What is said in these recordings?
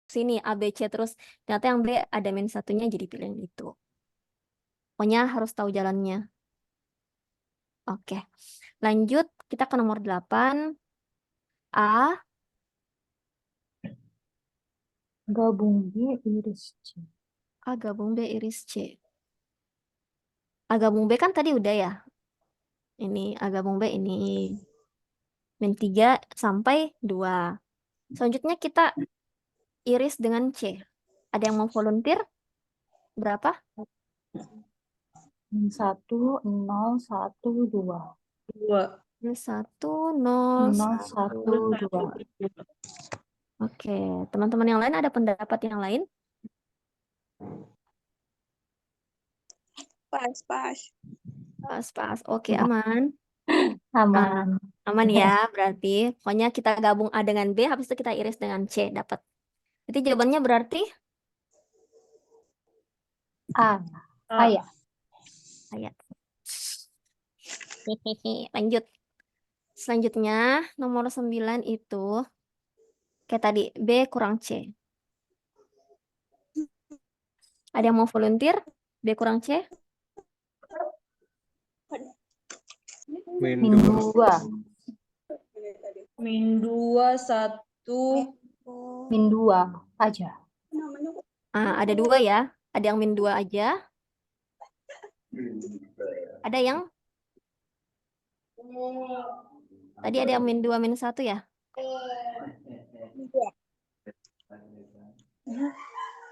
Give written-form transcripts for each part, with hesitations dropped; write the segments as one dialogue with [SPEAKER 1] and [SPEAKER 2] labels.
[SPEAKER 1] sini A, B, C terus. Ternyata yang B ada min satunya jadi pilih yang itu. Pokoknya harus tahu jalannya. Oke. Lanjut kita ke nomor 8. A.
[SPEAKER 2] Gabung B iris C.
[SPEAKER 1] A gabung B iris C. A gabung B kan tadi udah ya. Ini A gabung B ini. Min 3 sampai 2. Selanjutnya kita iris dengan C. Ada yang mau volunteer? Berapa?
[SPEAKER 2] 1, 0, 1, 2.
[SPEAKER 3] 2.
[SPEAKER 1] 1, 0,
[SPEAKER 2] 0,
[SPEAKER 1] 1.
[SPEAKER 2] 1, 2.
[SPEAKER 1] Oke, teman-teman yang lain ada pendapat yang lain?
[SPEAKER 4] Pas.
[SPEAKER 1] Pas. Oke, aman.
[SPEAKER 2] Aman.
[SPEAKER 1] Aman ya, berarti. Pokoknya kita gabung A dengan B, habis itu kita iris dengan C, dapat. Jadi jawabannya berarti
[SPEAKER 2] A. A ya.
[SPEAKER 1] ayat. Lanjut. Selanjutnya, nomor 9 itu, kayak tadi, B kurang C. Ada yang mau volunteer? B kurang C?
[SPEAKER 2] Min 2.
[SPEAKER 3] Min 2, 1.
[SPEAKER 2] Min 2 aja.
[SPEAKER 1] Ada 2 ya. Ada yang min 2 aja. Ada yang? Tadi ada yang min 2, min 1 ya?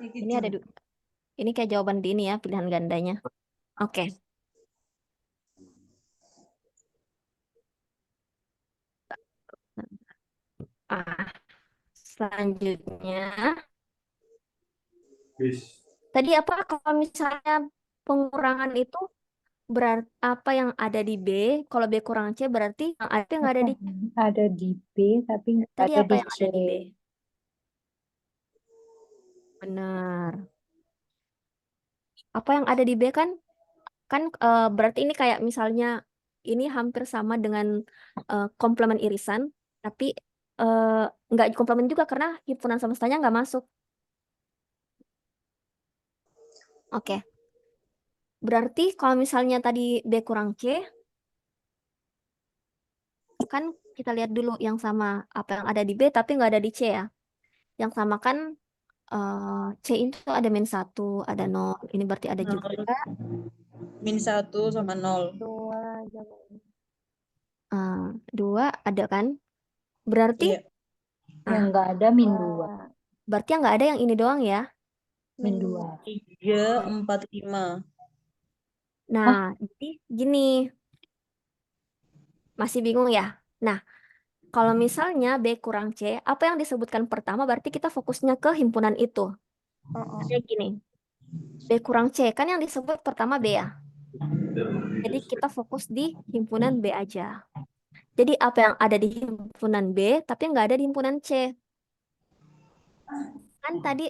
[SPEAKER 1] Ini ada dua. Ini kayak jawaban di ini ya, pilihan gandanya. Oke. Selanjutnya. Tadi apa kalau misalnya pengurangan itu berarti apa yang ada di B, kalau B kurang C berarti yang ada yang ada di C.
[SPEAKER 2] Ada di B tapi nggak
[SPEAKER 1] Tadi
[SPEAKER 2] ada
[SPEAKER 1] apa
[SPEAKER 2] di
[SPEAKER 1] yang
[SPEAKER 2] C.
[SPEAKER 1] ada di B? Benar. Apa yang ada di B kan berarti ini kayak misalnya ini hampir sama dengan komplement irisan, tapi eh, nggak komplement juga karena himpunan semestanya nggak masuk. Oke. Berarti kalau misalnya tadi B kurang C, kan kita lihat dulu yang sama apa yang ada di B tapi nggak ada di C ya. Yang sama kan C itu ada min 1, ada 0. Ini berarti ada juga.
[SPEAKER 3] Min 1 sama 0.
[SPEAKER 1] 2 ada kan? Berarti
[SPEAKER 3] Iya.
[SPEAKER 2] Yang nggak ada min 2.
[SPEAKER 1] berarti yang nggak ada yang ini doang ya.
[SPEAKER 2] Min 2.
[SPEAKER 3] 3, 4, 5.
[SPEAKER 1] Nah, jadi gini. Masih bingung ya? Nah, kalau misalnya B kurang C, apa yang disebutkan pertama berarti kita fokusnya ke himpunan itu. Kayak gini. B kurang C, kan yang disebut pertama B ya. Jadi kita fokus di himpunan B aja. Jadi apa yang ada di himpunan B, tapi nggak ada di himpunan C. Kan tadi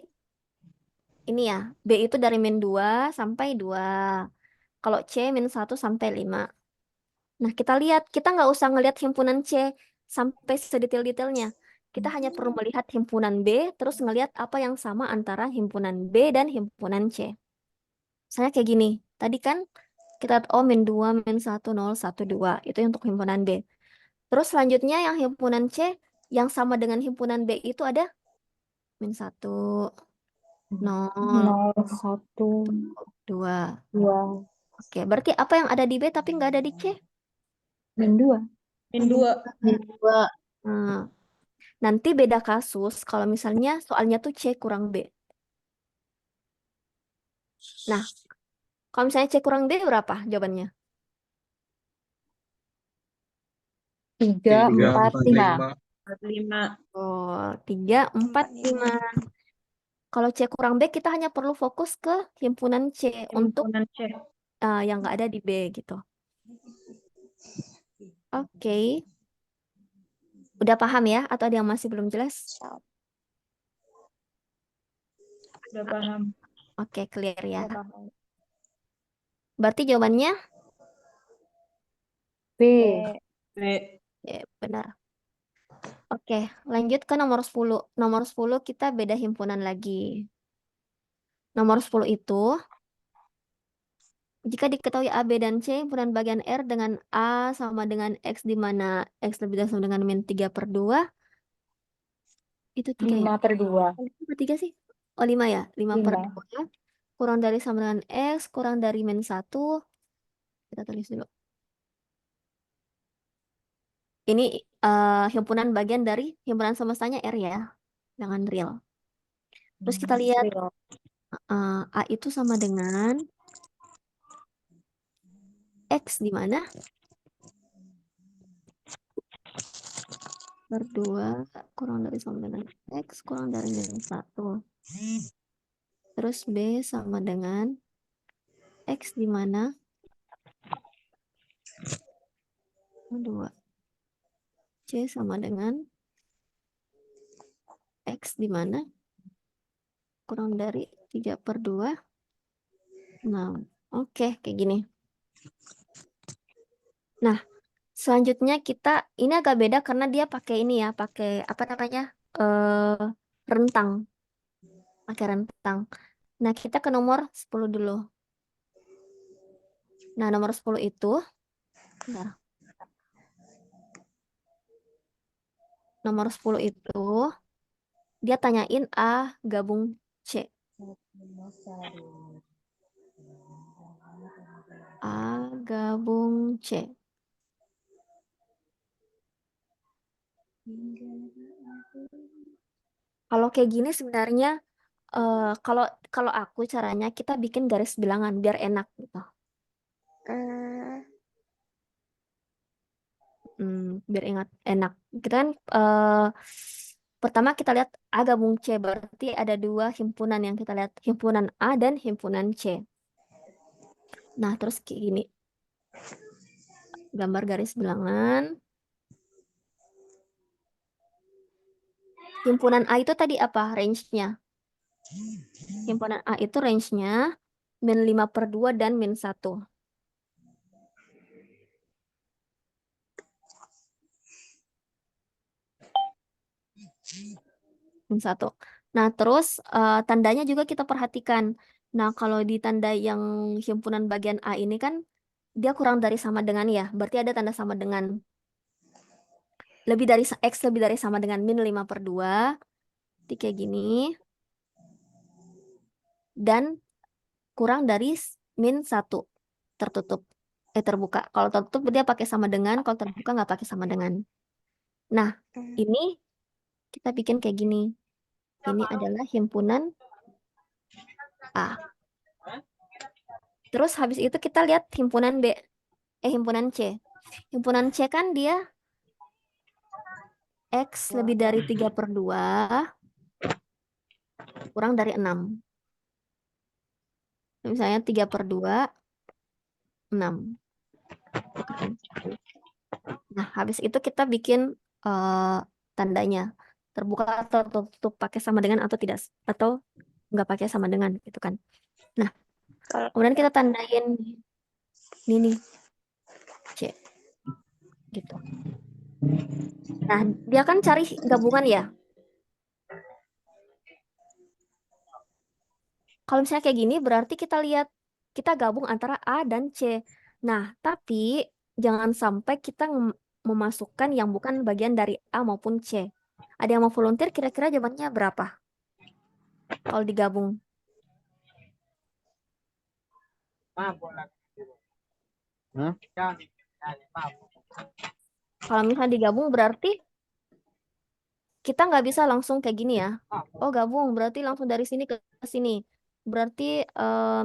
[SPEAKER 1] ini ya, B itu dari min 2 sampai 2. Kalau C min 1 sampai 5. Nah, kita lihat, kita nggak usah ngelihat himpunan C sampai sedetail-detailnya. Kita hanya perlu melihat himpunan B, terus ngelihat apa yang sama antara himpunan B dan himpunan C. Misalnya kayak gini, tadi kan kita min 2, min 1, 0, 1, 2. Itu untuk himpunan B. Terus selanjutnya yang himpunan C, yang sama dengan himpunan B itu ada min 1, 0,
[SPEAKER 2] 0, 1,
[SPEAKER 1] 2.
[SPEAKER 2] 2.
[SPEAKER 1] Oke, berarti apa yang ada di B tapi nggak ada di C?
[SPEAKER 2] Min 2.
[SPEAKER 3] Min 2.
[SPEAKER 2] Min 2.
[SPEAKER 1] Nah, nanti beda kasus kalau misalnya soalnya tuh C kurang B. Nah, kalau misalnya C kurang B berapa jawabannya?
[SPEAKER 2] 3, 4, 5.
[SPEAKER 3] 5.
[SPEAKER 1] Oh, 3, 4, 5. Kalau C kurang B, kita hanya perlu fokus ke himpunan C untuk
[SPEAKER 3] Himpunan C.
[SPEAKER 1] yang nggak ada di B gitu. Oke. Udah paham ya? Atau ada yang masih belum jelas?
[SPEAKER 3] Udah paham.
[SPEAKER 1] Oke, clear ya. Berarti jawabannya
[SPEAKER 2] B.
[SPEAKER 3] B.
[SPEAKER 1] ya, benar. Oke, lanjut ke nomor 10. Nomor 10 kita beda himpunan lagi. Nomor 10 itu, jika diketahui A, B, dan C, himpunan bagian R dengan A sama dengan X, di mana X lebih dari sama dengan min 3/2, itu 3 ya?
[SPEAKER 2] 5/2.
[SPEAKER 1] 3 sih? Oh, 5 ya? 5 per
[SPEAKER 2] 5.
[SPEAKER 1] 2, kurang dari sama dengan X, kurang dari min 1. Kita tulis dulu. Ini himpunan bagian dari himpunan semestanya R ya, jangan real. Terus kita lihat
[SPEAKER 2] Real.
[SPEAKER 1] A itu sama dengan X, di mana per 2 kurang dari sama dengan X kurang dari min 1. Terus B sama dengan X, di mana 2. C sama dengan X, di mana kurang dari 3/2, 6. Oke, kayak gini. Nah, selanjutnya ini agak beda karena dia pakai ini ya, pakai apa namanya? Rentang, pakai rentang. Nah, kita ke nomor 10 dulu. Nah, nomor 10 itu, bentar. Nomor 10 itu, dia tanyain A gabung C. A gabung C. Kalau kayak gini sebenarnya, kalau kalau aku caranya kita bikin garis bilangan biar enak gitu. Biar ingat enak. Kita kan pertama kita lihat A gabung C, berarti ada 2 himpunan yang kita lihat, himpunan A dan himpunan C. Nah, terus kayak gini. Gambar garis bilangan. Himpunan A itu tadi apa range-nya? Himpunan A itu range-nya min 5/2 dan min 1. Min 1. Nah, terus tandanya juga kita perhatikan. Nah, kalau di tanda yang himpunan bagian A ini kan dia kurang dari sama dengan ya. Berarti ada tanda sama dengan. X lebih dari sama dengan min 5/2. Jadi kayak gini. Dan kurang dari min 1. Tertutup. Terbuka. Kalau tertutup dia pakai sama dengan. Kalau terbuka nggak pakai sama dengan. Nah, ini kita bikin kayak gini. Ini adalah himpunan A. Terus habis itu kita lihat himpunan B. Himpunan C. Himpunan C kan dia X lebih dari 3/2 kurang dari 6. Misalnya 3/2, 6. Nah, habis itu kita bikin tandanya. Terbuka atau tertutup, pakai sama dengan atau tidak, atau nggak pakai sama dengan, gitu kan. Nah, kemudian kita tandain ini nih, C. Gitu. Nah, dia kan cari gabungan ya. Kalau misalnya kayak gini, berarti kita lihat, kita gabung antara A dan C. Nah, tapi jangan sampai kita memasukkan yang bukan bagian dari A maupun C. Ada yang mau volunteer, kira-kira jawabannya berapa? Kalau digabung. Kalau misalnya digabung berarti kita nggak bisa langsung kayak gini ya. Oh, gabung berarti langsung dari sini ke sini. Berarti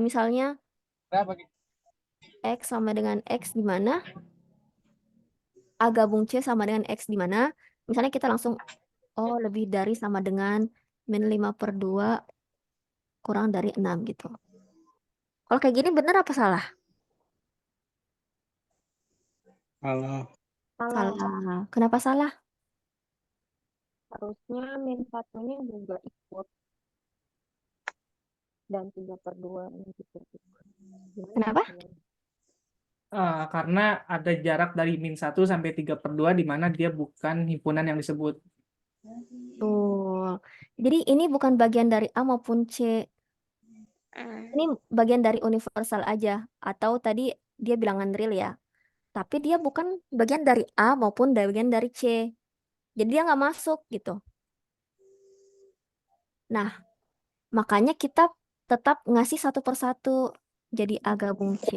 [SPEAKER 1] misalnya X sama dengan X di mana? A gabung C sama dengan X di mana? Misalnya kita langsung, oh lebih dari sama dengan min 5/2 kurang dari 6 gitu. Kalau kayak gini bener apa salah?
[SPEAKER 4] Salah.
[SPEAKER 1] Salah. Kenapa salah?
[SPEAKER 2] Harusnya min satunya juga ikut. Dan 3/2 gitu.
[SPEAKER 1] Kenapa?
[SPEAKER 4] Karena ada jarak dari min 1 sampai 3/2 di mana dia bukan himpunan yang disebut.
[SPEAKER 1] Jadi ini bukan bagian dari A maupun C. Ini bagian dari universal aja. Atau tadi dia bilangan real ya. Tapi dia bukan bagian dari A maupun bagian dari C. Jadi dia nggak masuk gitu. Nah, makanya kita tetap ngasih satu per satu. Jadi A gabung C.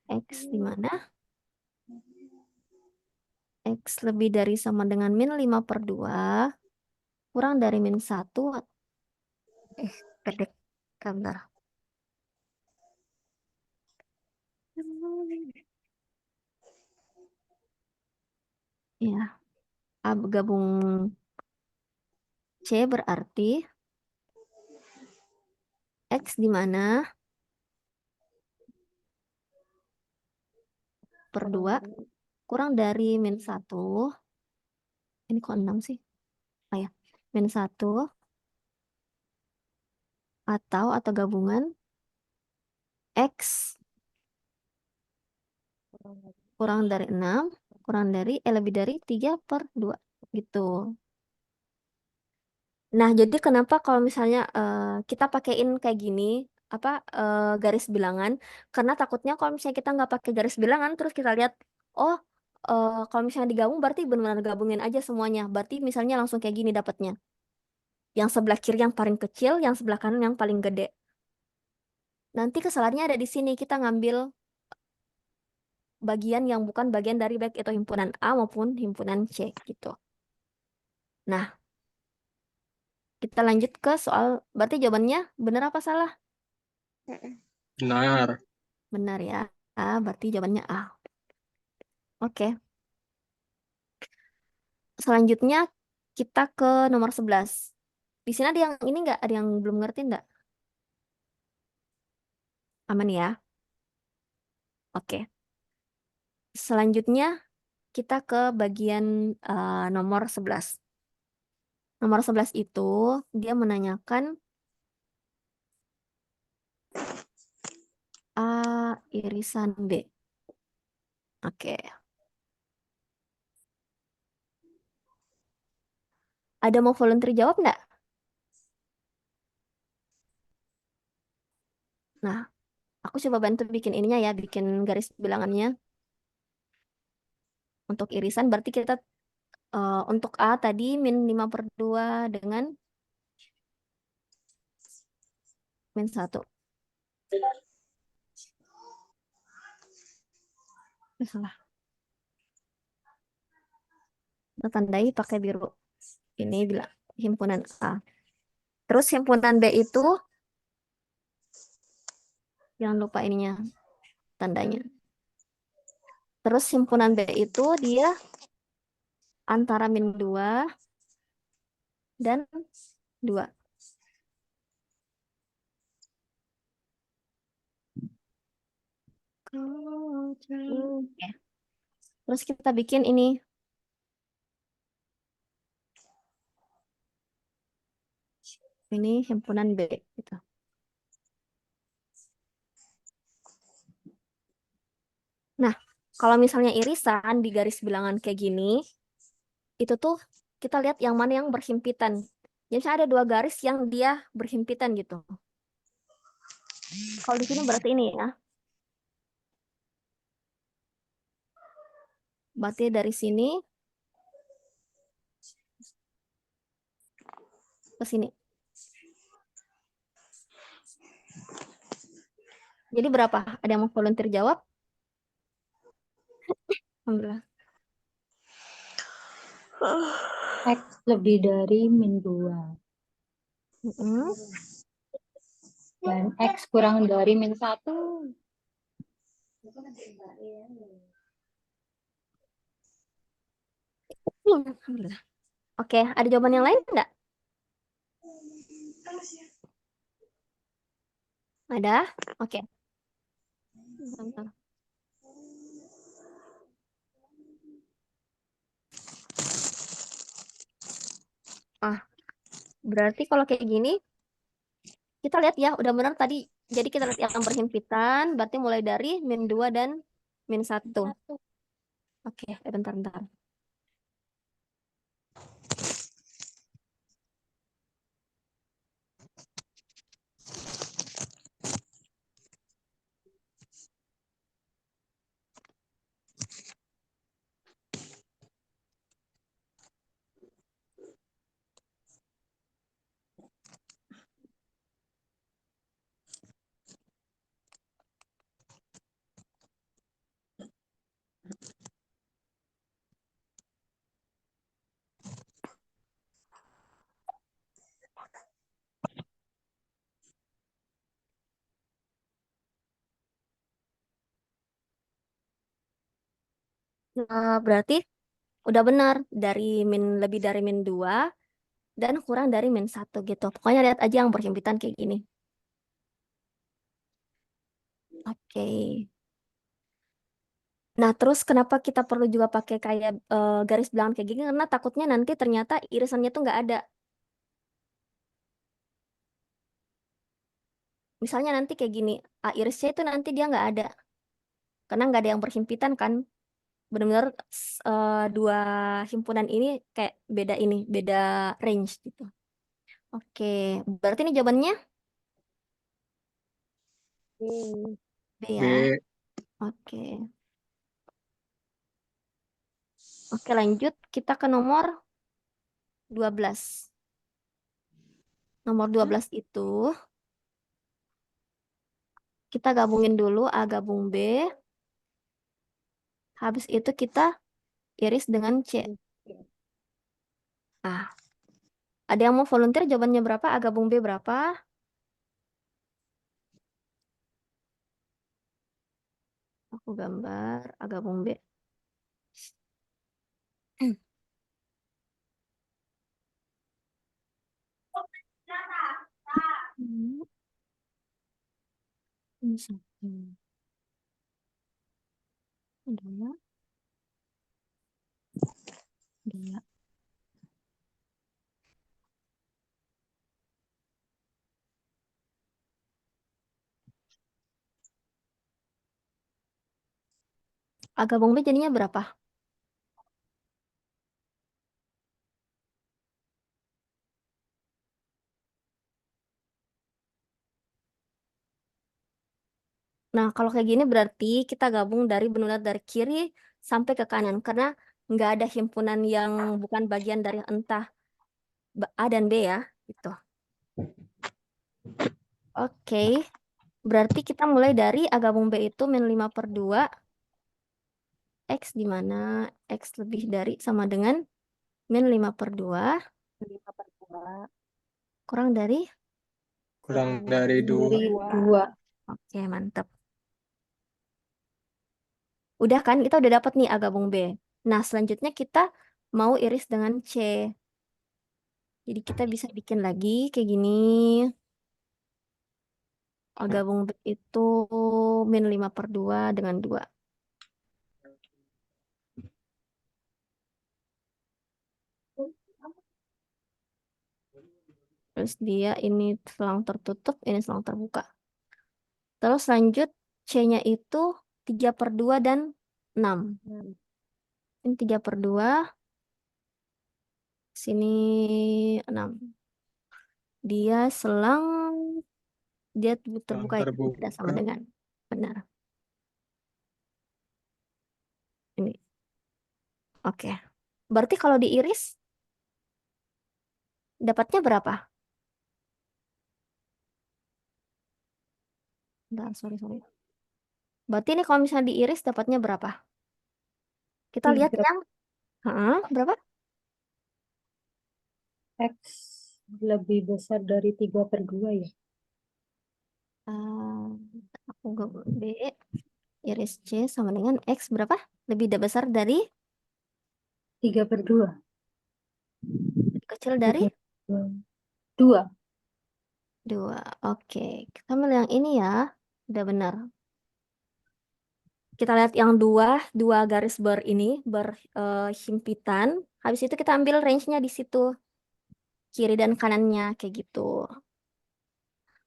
[SPEAKER 1] X di mana? X lebih dari sama dengan min 5 per 2. Kurang dari min 1. Pendek. Bentar. Ya, A gabung C berarti X di mana? Per 2 kurang dari min 1. Ini kok 6 sih? Ah ya, min 1 atau gabungan X kurang dari 6 kurang dari lebih dari 3 per 2 gitu. Nah, jadi kenapa kalau misalnya kita pakein kayak gini apa garis bilangan? Karena takutnya kalau misalnya kita nggak pakai garis bilangan terus kita lihat oh kalau misalnya digabung berarti benar-benar gabungin aja semuanya. Berarti misalnya langsung kayak gini dapatnya. Yang sebelah kiri yang paling kecil, yang sebelah kanan yang paling gede. Nanti kesalahannya ada di sini kita ngambil bagian yang bukan bagian dari baik itu himpunan A maupun himpunan C gitu. Nah, kita lanjut ke soal, berarti jawabannya benar apa salah?
[SPEAKER 4] Benar.
[SPEAKER 1] Benar ya. A, berarti jawabannya A. Oke. Selanjutnya kita ke nomor 11. Di sini ada yang ini nggak? Ada yang belum ngerti nggak? Aman ya? Oke. Selanjutnya kita ke bagian nomor 11. Nomor 11 itu dia menanyakan A irisan B. Oke. Ada mau volunteer jawab nggak? Nah, aku coba bantu bikin ininya ya, bikin garis bilangannya. Untuk irisan berarti kita untuk A tadi min 5 per 2 dengan min 1. Salah. Kita tandai pakai biru. Ini bilang himpunan A. Terus himpunan B itu jangan lupa ininya tandanya. Terus himpunan B itu dia antara min 2 dan 2. Oke. Terus kita bikin ini. Ini himpunan B gitu. Nah, kalau misalnya irisan di garis bilangan kayak gini, itu tuh kita lihat yang mana yang berhimpitan. Jadi misalnya ada dua garis yang dia berhimpitan gitu. Kalau di sini berarti ini ya. Berarti dari sini ke sini. Jadi berapa? Ada yang mau volunteer jawab? Alhamdulillah.
[SPEAKER 2] X lebih dari min 2. Dan X kurang dari min 1.
[SPEAKER 1] Alhamdulillah. Oke, ada jawaban yang lain enggak? Ada? Oke. Bentar. Berarti kalau kayak gini, kita lihat ya, udah benar tadi. Jadi kita lihat yang berhimpitan, berarti mulai dari min 2 dan min 1. Oke, bentar-bentar. Berarti udah benar dari lebih dari min 2 dan kurang dari min 1 gitu. Pokoknya lihat aja yang berhimpitan kayak gini. Oke. Nah, terus kenapa kita perlu juga pakai kayak garis bilangan kayak gini? Karena takutnya nanti ternyata irisannya tuh nggak ada. Misalnya nanti kayak gini, A iris C itu nanti dia nggak ada. Karena nggak ada yang berhimpitan kan. Benar-benar dua himpunan ini kayak beda range gitu. Oke, berarti ini jawabannya B
[SPEAKER 4] B.
[SPEAKER 1] ya. Oke. Oke, lanjut kita ke nomor 12. Nomor 12 itu kita gabungin dulu A gabung B. Habis itu kita iris dengan C. Ah, ada yang mau volunteer jawabannya berapa? A gabung B berapa? Aku gambar A gabung B. Hmm, ini satu. Dua. Dua. A gabung B jadinya berapa? Nah, kalau kayak gini berarti kita gabung dari benar dari kiri sampai ke kanan. Karena nggak ada himpunan yang bukan bagian dari entah A dan B ya. Gitu. Oke, berarti kita mulai dari A gabung B itu min 5/2. X di mana X lebih dari sama dengan min 5/2 kurang dari.
[SPEAKER 4] Kurang dari 2.
[SPEAKER 2] Dari 2.
[SPEAKER 1] Oke, mantap. Udah kan, kita udah dapat nih A gabung B. Nah, selanjutnya kita mau iris dengan C. Jadi kita bisa bikin lagi kayak gini. A gabung B itu min 5/2 dengan 2. Terus dia ini selang tertutup, ini selang terbuka. Terus lanjut C-nya itu 3/2 dan 6. Ini 3/2, sini 6. Dia selang, dia terbuka ya, tidak sama
[SPEAKER 4] Terbuka.
[SPEAKER 1] dengan. Benar. Ini. Oke. Berarti kalau diiris, dapatnya berapa? Bentar, sorry. Berarti ini kalau misalnya diiris dapatnya berapa? Kita lihat
[SPEAKER 2] 3.
[SPEAKER 1] yang, berapa?
[SPEAKER 2] X lebih besar dari 3/2 ya.
[SPEAKER 1] Eh, aku gabung B, iris C sama dengan X berapa? Lebih besar dari,
[SPEAKER 2] 3/2.
[SPEAKER 1] lebih kecil dari
[SPEAKER 2] 2.
[SPEAKER 1] 2. Oke, kita ambil yang ini ya. Udah benar. Kita lihat yang dua garis berhimpitan. Habis itu kita ambil range-nya di situ. Kiri dan kanannya kayak gitu.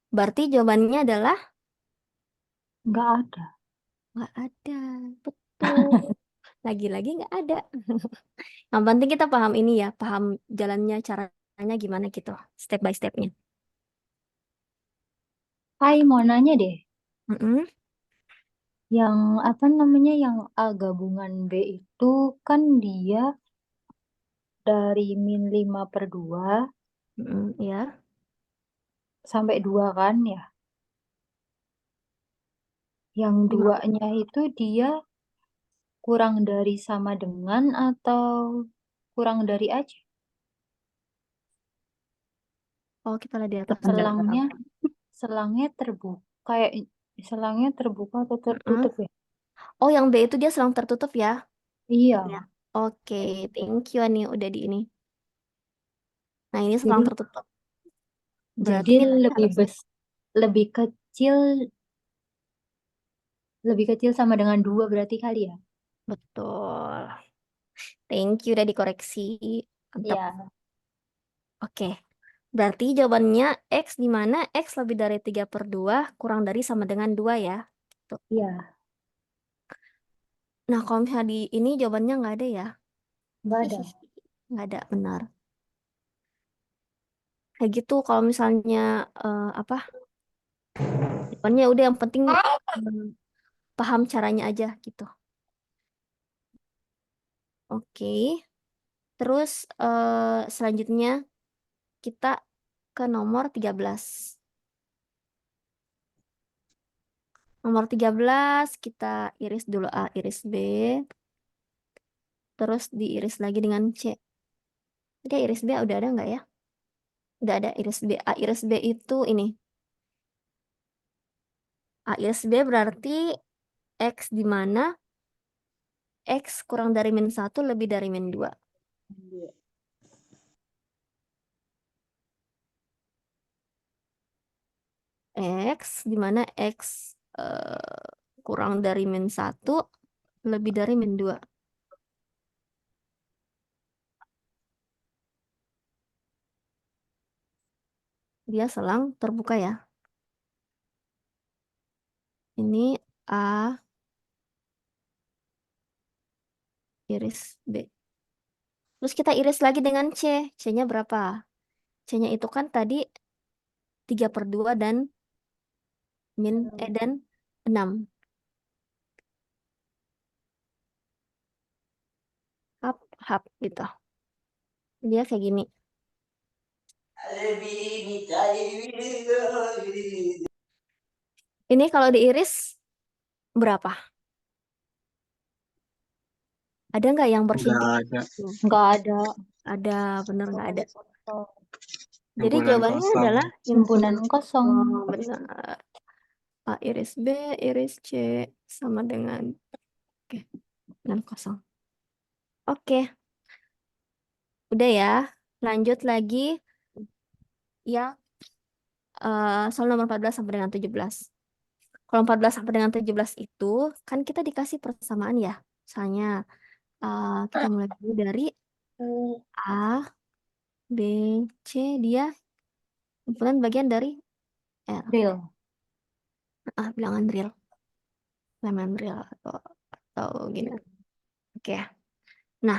[SPEAKER 1] Berarti jawabannya adalah
[SPEAKER 2] Nggak ada.
[SPEAKER 1] nggak ada. Betul. Lagi-lagi nggak ada. Yang penting kita paham ini ya, paham jalannya, caranya gimana gitu, step by stepnya.
[SPEAKER 2] Hai, mau nanya deh.
[SPEAKER 1] Mm-mm.
[SPEAKER 2] Yang apa namanya yang A gabungan B itu kan dia dari -5/2
[SPEAKER 1] Mm-mm, ya.
[SPEAKER 2] sampai 2 kan ya. Yang
[SPEAKER 1] Lima.
[SPEAKER 2] duanya itu dia kurang dari sama dengan atau kurang dari aja.
[SPEAKER 1] Oh, kita lihat di atas aja.
[SPEAKER 2] Selangnya selangnya terbuka kayak selangnya terbuka atau
[SPEAKER 1] Mm-mm.
[SPEAKER 2] tertutup ya?
[SPEAKER 1] Oh, yang B itu dia selang tertutup ya. Ya.
[SPEAKER 2] Iya.
[SPEAKER 1] Oke, thank you Ani udah di ini. Nah, ini selang
[SPEAKER 2] Jadi
[SPEAKER 1] tertutup.
[SPEAKER 2] jadi
[SPEAKER 1] Berarti nilainya
[SPEAKER 2] lebih
[SPEAKER 1] harus
[SPEAKER 2] lebih kecil sama dengan 2 berarti kali ya?
[SPEAKER 1] betul. Thank you udah dikoreksi. Mantap.
[SPEAKER 2] Iya.
[SPEAKER 1] Oke. Berarti jawabannya X di mana X lebih dari 3/2 kurang dari sama dengan 2 ya. Tuh.
[SPEAKER 2] Iya,
[SPEAKER 1] Nah, kalau misalnya di ini jawabannya nggak ada ya.
[SPEAKER 2] nggak ada.
[SPEAKER 1] Nggak ada, benar. Kayak gitu kalau misalnya apa jawabannya udah yang penting paham caranya aja gitu. Oke. Terus selanjutnya kita ke nomor 13. Nomor 13 kita iris dulu A, iris B, terus diiris lagi dengan C. Jadi iris B udah ada nggak ya? Udah ada iris B. A iris B itu ini. A iris B berarti X di mana X kurang dari -1 lebih dari -2. X di mana X kurang dari -1 lebih dari -2. Dia selang terbuka ya. Ini A iris B. Terus kita iris lagi dengan C. C-nya berapa? C-nya itu kan tadi 3/2 dan dan 6. Hap, hap gitu. Dia kayak gini. Ini kalau diiris berapa? Ada nggak yang
[SPEAKER 4] Nggak
[SPEAKER 1] berhimpit?
[SPEAKER 4] ada.
[SPEAKER 1] Tuh,
[SPEAKER 2] Nggak ada
[SPEAKER 1] ada, bener nggak ada. Jadi
[SPEAKER 4] Himpunan
[SPEAKER 1] jawabannya
[SPEAKER 4] kosong.
[SPEAKER 1] adalah
[SPEAKER 2] himpunan
[SPEAKER 1] himpunan.
[SPEAKER 2] kosong.
[SPEAKER 1] Oh, benar. A iris B, iris C sama dengan oke, dengan kosong. Oke, udah ya. Lanjut lagi ya soal nomor 14 sampai dengan 17. Kalau 14 sampai dengan 17 itu kan kita dikasih persamaan ya. Misalnya kita mulai dulu dari A, B, C, dia kumpulan bagian dari R.
[SPEAKER 2] Real.
[SPEAKER 1] Bilangan real, elemen real atau gini. Oke. Nah,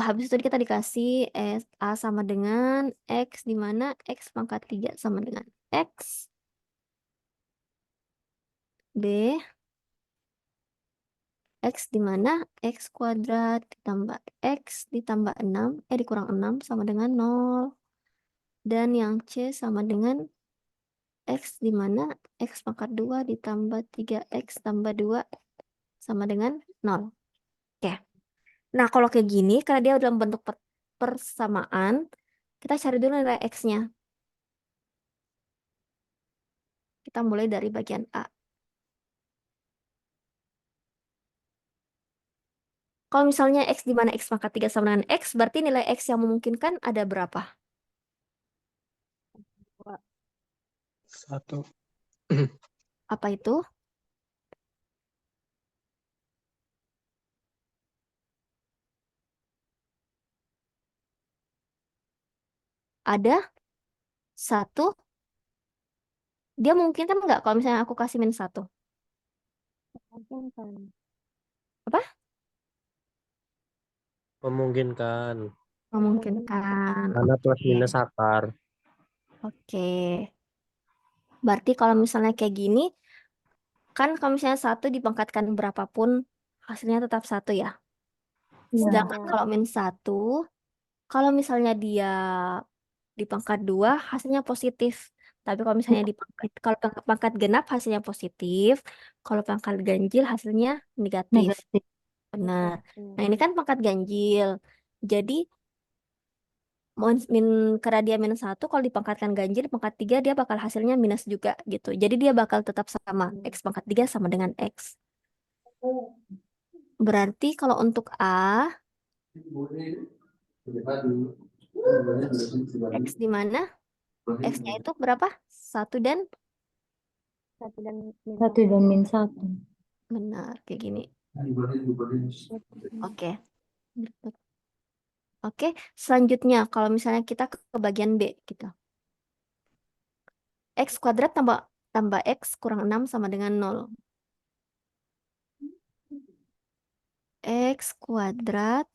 [SPEAKER 1] habis itu kita dikasih A sama dengan X, di mana X pangkat 3 sama dengan X, B, X di mana X kuadrat ditambah X ditambah 6, dikurang 6 sama dengan 0. Dan yang C sama dengan X di mana X pangkat 2 ditambah 3X tambah 2 sama dengan 0. Oke. Nah, kalau kayak gini, karena dia dalam bentuk persamaan, kita cari dulu nilai X-nya. Kita mulai dari bagian A. Kalau misalnya X di mana X pangkat 3 sama dengan X, berarti nilai X yang memungkinkan ada berapa?
[SPEAKER 4] 1.
[SPEAKER 1] Apa itu? Ada 1. Dia memungkinkan nggak kalau misalnya aku kasih -1?
[SPEAKER 2] Mungkin kan.
[SPEAKER 1] Apa?
[SPEAKER 5] Memungkinkan.
[SPEAKER 1] Memungkinkan.
[SPEAKER 5] Karena plus
[SPEAKER 1] Oke.
[SPEAKER 5] minus akar.
[SPEAKER 1] Oke. Berarti kalau misalnya kayak gini, kan kalau misalnya satu dipangkatkan berapapun, hasilnya tetap satu ya.
[SPEAKER 2] Iya.
[SPEAKER 1] Sedangkan kalau min satu, kalau misalnya dia di pangkat dua, hasilnya positif. Tapi kalau misalnya kalau pangkat genap hasilnya positif, kalau pangkat ganjil hasilnya negatif.
[SPEAKER 2] Negatif.
[SPEAKER 1] Benar. Nah ini kan pangkat ganjil. Jadi karena dia minus satu, kalau dipangkatkan ganjil pangkat tiga dia bakal hasilnya minus juga gitu. Jadi dia bakal tetap sama. X pangkat tiga sama dengan X. Berarti kalau untuk A, X di mana? X-nya itu berapa? Satu dan
[SPEAKER 2] Satu dan min satu.
[SPEAKER 1] benar kayak gini. Oke. Oke, selanjutnya kalau misalnya kita ke bagian B gitu. X kuadrat tambah X kurang 6 sama dengan 0. X kuadrat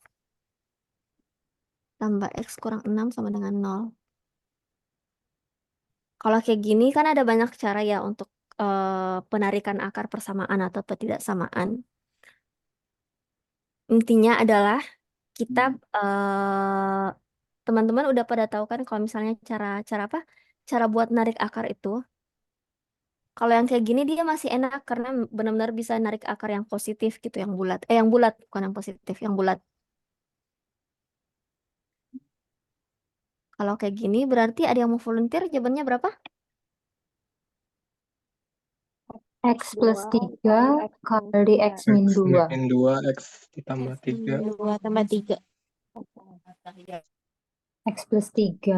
[SPEAKER 1] tambah X kurang 6 sama dengan 0. Kalau kayak gini kan ada banyak cara ya untuk penarikan akar persamaan atau ketidaksamaan. Intinya adalah kita teman-teman udah pada tahu kan kalau misalnya cara apa? Cara buat narik akar itu. Kalau yang kayak gini dia masih enak karena benar-benar bisa narik akar yang positif gitu, yang bulat. Yang bulat bukan yang positif, yang bulat. Kalau kayak gini berarti ada yang mau volunteer, jawabannya berapa?
[SPEAKER 2] X plus 3 kali X min 2.
[SPEAKER 4] Min 2 X ditambah 3.
[SPEAKER 1] 2 tambah 3.
[SPEAKER 2] X plus 3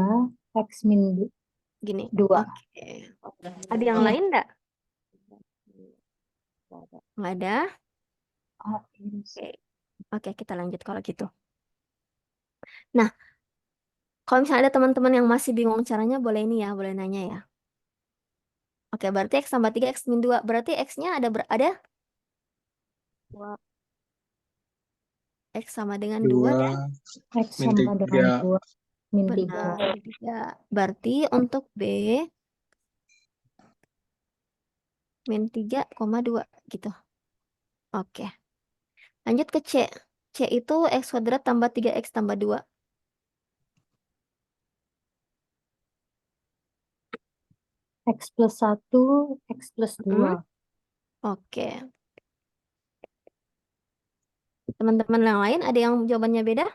[SPEAKER 2] X min
[SPEAKER 1] Gini.
[SPEAKER 2] 2.
[SPEAKER 1] Oke. Ada yang lain enggak? Nggak ada? Oke. Oke, kita lanjut kalau gitu. Nah, kalau misalnya ada teman-teman yang masih bingung caranya, boleh ini ya, boleh nanya ya. Oke, berarti X tambah 3, X min 2. Berarti X-nya ada? X sama dengan 2 dan?
[SPEAKER 2] X
[SPEAKER 4] Min
[SPEAKER 2] sama dengan
[SPEAKER 4] 3.
[SPEAKER 2] 2 min 3.
[SPEAKER 1] Benar, 3. Berarti untuk B, min 3,2 gitu. Oke. Lanjut ke C. C itu X kuadrat tambah 3X tambah 2.
[SPEAKER 2] X plus 1 X plus 2.
[SPEAKER 1] Oke. Teman-teman yang lain ada yang jawabannya beda?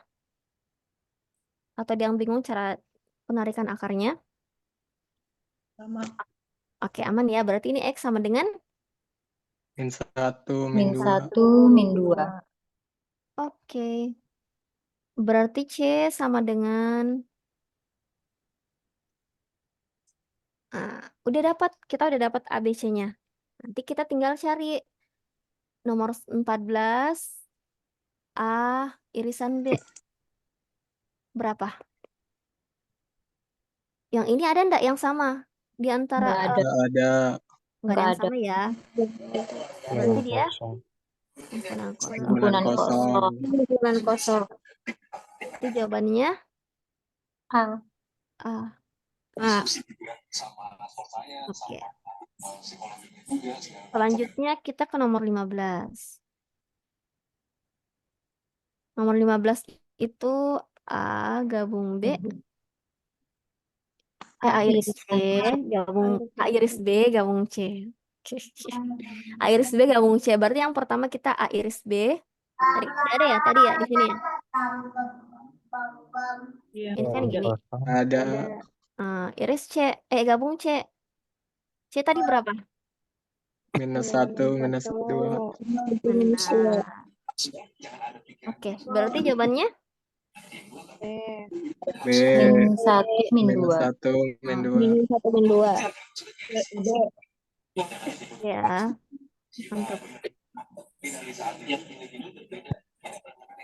[SPEAKER 1] Atau ada yang bingung cara penarikan akarnya?
[SPEAKER 3] Sama.
[SPEAKER 1] Oke, aman ya. Berarti ini X sama dengan?
[SPEAKER 4] Min 1
[SPEAKER 2] Min
[SPEAKER 4] min 2.
[SPEAKER 2] 1 min 2.
[SPEAKER 1] Oke. Berarti C sama dengan... kita udah dapat ABC-nya. Nanti kita tinggal cari nomor 14 A irisan B. Berapa? Yang ini ada enggak yang sama? Di antara
[SPEAKER 2] Nggak ada.
[SPEAKER 4] Nggak ada.
[SPEAKER 1] nggak ada yang
[SPEAKER 2] Nggak ada.
[SPEAKER 1] sama ya. Berarti dia
[SPEAKER 2] Himpunan kosong.
[SPEAKER 1] himpunan kosong. Itu jawabannya
[SPEAKER 2] A.
[SPEAKER 1] A. Oke. Selanjutnya kita ke nomor 15. Nomor 15 itu A gabung B. A iris C gabung A iris B gabung C. A iris B gabung C. Berarti yang pertama kita A iris B. Ada ya tadi ya di sini ya.
[SPEAKER 3] Iya.
[SPEAKER 1] Ini kan gini.
[SPEAKER 4] Ada.
[SPEAKER 1] Iris C gabung C. C tadi berapa?
[SPEAKER 4] Minus 1 minus 2.
[SPEAKER 1] Benar. Oke, berarti jawabannya
[SPEAKER 4] B.
[SPEAKER 2] Min 1 min
[SPEAKER 4] Minus
[SPEAKER 2] 2.
[SPEAKER 4] 1 min 2.
[SPEAKER 1] min 1 min 2. Ya, mantap.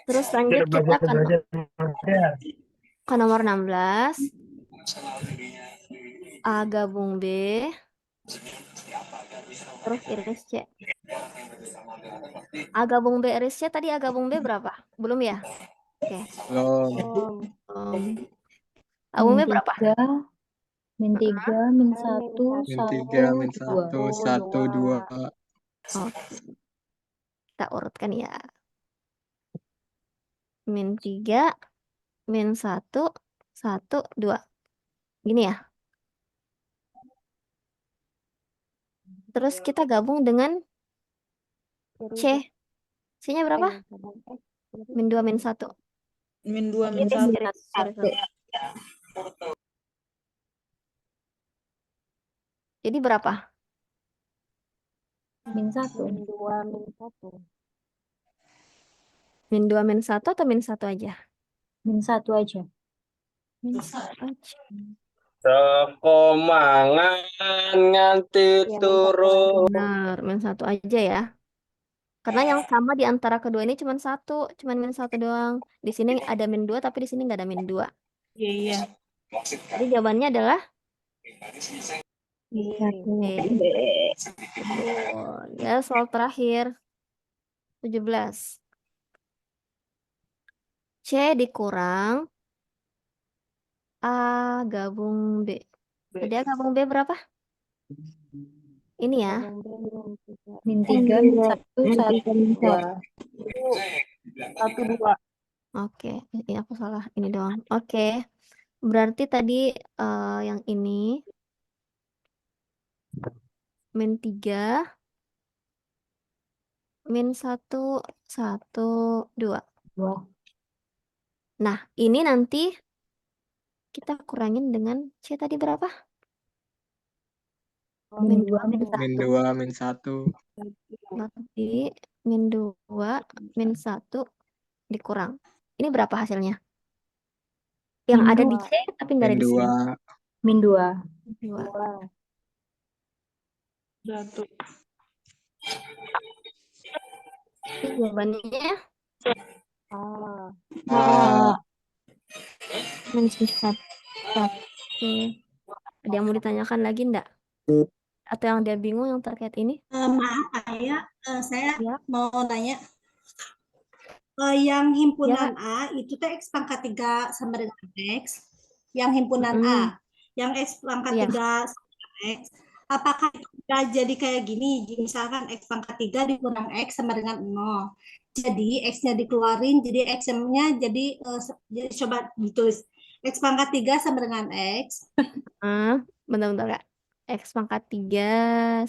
[SPEAKER 1] Terus lanjut kita ke nomor 16. A gabung B. Terus iris C. A gabung B iris C tadi A gabung B berapa? Belum ya? Oke.
[SPEAKER 4] Belum.
[SPEAKER 1] Kamu
[SPEAKER 2] Min
[SPEAKER 1] berapa?
[SPEAKER 2] 3, min 3, min 1,
[SPEAKER 4] Min
[SPEAKER 2] 1,
[SPEAKER 4] 3, min
[SPEAKER 2] 2.
[SPEAKER 4] 1, 1, 2.
[SPEAKER 1] Oke. Kita urutkan ya. Min 3, min 1, 1, 2. Gini ya. Terus kita gabung dengan C. C-nya berapa? Min 2, min 1.
[SPEAKER 3] Min 2, min 1.
[SPEAKER 1] Sorry. Jadi berapa?
[SPEAKER 2] Min 1.
[SPEAKER 1] Min 2, min 1 atau min 1 aja?
[SPEAKER 2] Min 1 aja.
[SPEAKER 1] Min 1 aja.
[SPEAKER 5] Toko mangan nganti turu.
[SPEAKER 1] Benar, min 1 aja ya. Karena yang sama di antara kedua ini cuma satu, cuma min 1 doang. Di sini ada min 2, tapi di sini nggak ada min 2.
[SPEAKER 3] Iya.
[SPEAKER 1] Jadi jawabannya adalah
[SPEAKER 2] B.
[SPEAKER 1] betul. Ya, soal terakhir. 17. C dikurang A gabung B. Tadi A gabung B berapa? Ini ya.
[SPEAKER 2] Min 3, min 1, 1, 2.
[SPEAKER 3] 1, 2.
[SPEAKER 1] Oke, ini aku salah. Ini doang. Oke. Berarti tadi yang ini min 3, min 1, 1, 2.
[SPEAKER 2] 2.
[SPEAKER 1] Nah, ini nanti kita kurangin dengan C tadi berapa?
[SPEAKER 2] Min 2, min
[SPEAKER 4] Min
[SPEAKER 2] 1.
[SPEAKER 4] 2, min 1.
[SPEAKER 1] Berarti min 2, min 1 dikurang. Ini berapa hasilnya? Yang
[SPEAKER 2] Min
[SPEAKER 1] ada di
[SPEAKER 2] 2.
[SPEAKER 1] C tapi nggak ada
[SPEAKER 4] Min
[SPEAKER 1] di sini.
[SPEAKER 4] 2.
[SPEAKER 2] Min 2.
[SPEAKER 1] 2.
[SPEAKER 3] 1.
[SPEAKER 1] Ini jawabannya
[SPEAKER 4] A.
[SPEAKER 1] min 1. Oke. Ada yang mau ditanyakan lagi enggak? Atau yang dia bingung yang terkait ini?
[SPEAKER 6] Maaf Ayah, saya
[SPEAKER 1] Ya.
[SPEAKER 6] mau nanya. Yang himpunan A itu teh X pangkat 3 sama dengan X. Yang himpunan A. Yang X pangkat 3 sama dengan X. Apakah itu jadi kayak gini? Misalkan X pangkat 3 dikurang X sama dengan 0. Jadi X-nya dikeluarin, jadi X-nya jadi coba ditulis. X pangkat 3 sama dengan X.
[SPEAKER 1] Bentar-bentar Kak. X pangkat 3.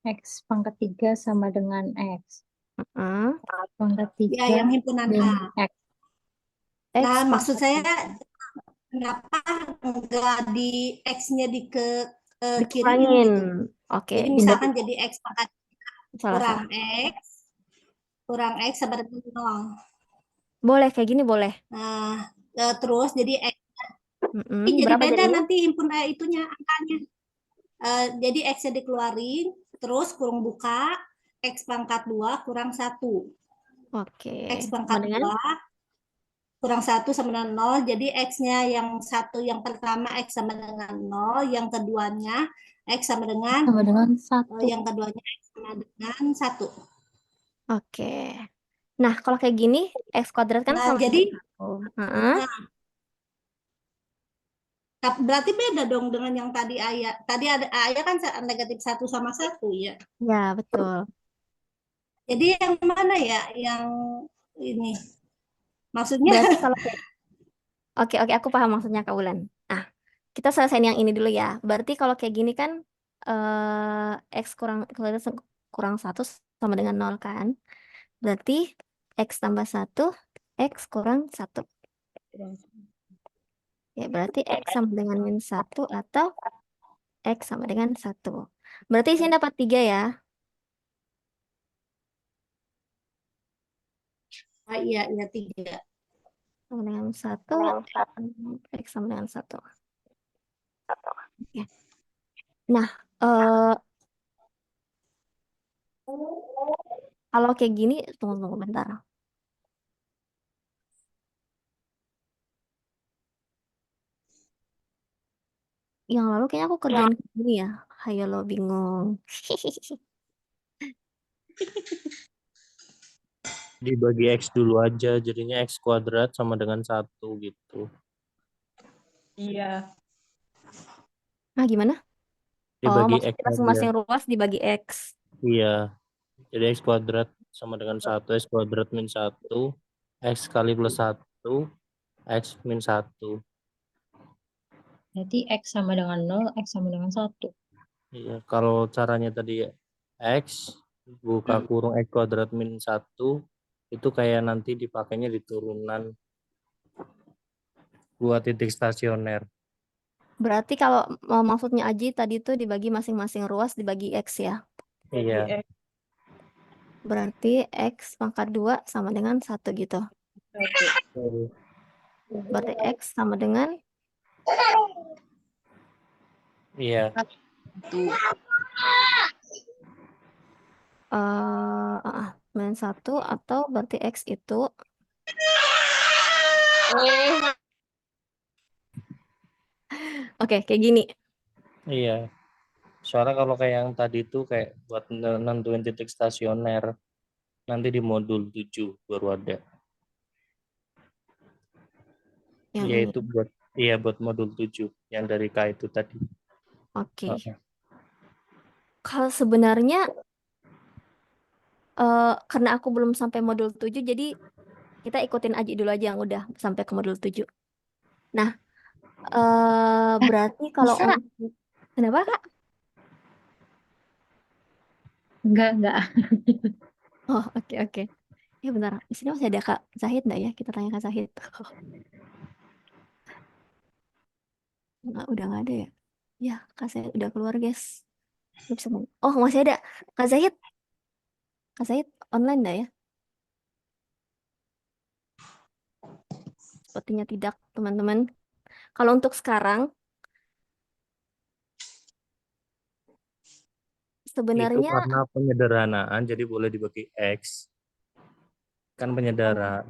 [SPEAKER 2] X pangkat 3 sama dengan X. Pangkat 3
[SPEAKER 6] Ya, yang himpunan
[SPEAKER 2] min
[SPEAKER 6] A.
[SPEAKER 2] X.
[SPEAKER 6] Nah, maksud saya kenapa enggak di X-nya di ke kiriin gitu.
[SPEAKER 1] Oke.
[SPEAKER 6] Jadi misalkan jadi X pangkat
[SPEAKER 1] Salah.
[SPEAKER 6] kurang X sama dengan 0.
[SPEAKER 1] Boleh, kayak gini boleh.
[SPEAKER 6] Nah, terus jadi X.
[SPEAKER 1] Jadi
[SPEAKER 6] Jadi beda
[SPEAKER 1] jadinya?
[SPEAKER 6] nanti himpunan itunya angkanya. Jadi X-nya dikeluarin, terus kurung buka, X pangkat 2 kurang 1.
[SPEAKER 1] Oke.
[SPEAKER 6] X pangkat 2 kurang 1 sama dengan 0, jadi X-nya yang satu yang pertama X sama dengan 0, yang keduanya X sama dengan
[SPEAKER 2] 1.
[SPEAKER 6] Yang keduanya X sama dengan 1.
[SPEAKER 1] Oke. Nah, kalau kayak gini, X kuadrat kan sama
[SPEAKER 6] jadi
[SPEAKER 1] dengan 1.
[SPEAKER 6] Berarti beda dong dengan yang tadi Ayah. Tadi ada Ayah kan negatif 1 sama 1 ya.
[SPEAKER 1] Ya, betul.
[SPEAKER 6] Jadi yang mana ya yang ini? Maksudnya
[SPEAKER 1] berarti kalau Oke, aku paham maksudnya Kak Ulan. Nah, kita selesaiin yang ini dulu ya. Berarti kalau kayak gini kan X kurang 1 sama dengan 0 kan. Berarti X tambah 1, X kurang 1. Ya, berarti X sama dengan min 1 atau X sama dengan 1. Berarti sini dapat 3 ya.
[SPEAKER 6] iya 3.
[SPEAKER 1] Sama dengan 1, X sama dengan 1. Oke. Nah, kalau kayak gini, tunggu bentar. Yang lalu kayaknya aku kerjain gini ya. Hayo lo bingung.
[SPEAKER 5] dibagi X dulu aja, jadinya X kuadrat sama dengan 1 gitu.
[SPEAKER 3] Iya.
[SPEAKER 1] Nah, gimana? Oh,
[SPEAKER 5] Dibagi X
[SPEAKER 1] maksudnya
[SPEAKER 5] aja.
[SPEAKER 1] masing-masing ruas dibagi X.
[SPEAKER 5] Iya, jadi X kuadrat sama dengan 1, X kuadrat min 1, X kali plus 1, X min 1.
[SPEAKER 2] Berarti X sama dengan 0, X sama dengan 1.
[SPEAKER 5] Iya, kalau caranya tadi X, buka kurung X kuadrat min 1, itu kayak nanti dipakainya di turunan buat titik stasioner.
[SPEAKER 1] Berarti kalau maksudnya Aji tadi tuh dibagi masing-masing ruas dibagi X ya.
[SPEAKER 5] Iya,
[SPEAKER 3] Bagi X
[SPEAKER 1] Berarti X pangkat 2 sama dengan 1 gitu.
[SPEAKER 3] 1.
[SPEAKER 1] Berarti X sama dengan
[SPEAKER 5] iya,
[SPEAKER 1] min 1 atau berarti X itu oke, kayak gini.
[SPEAKER 5] iya. Soalnya kalau kayak yang tadi tuh kayak buat nentuin titik stasioner, nanti di modul 7 baru ada.
[SPEAKER 1] Yang
[SPEAKER 5] Iya
[SPEAKER 1] ini.
[SPEAKER 5] itu buat modul 7 yang dari K itu tadi.
[SPEAKER 1] Oke.
[SPEAKER 5] Heeh.
[SPEAKER 1] Kalau sebenarnya karena aku belum sampai modul 7 jadi kita ikutin Aji dulu aja yang udah sampai ke modul 7. Nah, berarti kalau
[SPEAKER 2] Bisa?
[SPEAKER 1] kenapa Kak?
[SPEAKER 2] Enggak.
[SPEAKER 1] Oh, oke oke. Ya benar. Di sini masih ada Kak Zahid nggak ya? Kita tanya Kak Zahid. Udah nggak ada ya? Ya, Kak Zahid udah keluar, guys. Nggak bisa ngomong. Oh, masih ada. Kak Zahid. Kak Zahid online nggak ya? Sepertinya tidak, teman-teman. Kalau untuk sekarang,
[SPEAKER 5] Itu
[SPEAKER 1] sebenarnya
[SPEAKER 5] karena penyederhanaan jadi boleh dibagi X. Kan penyederhanaan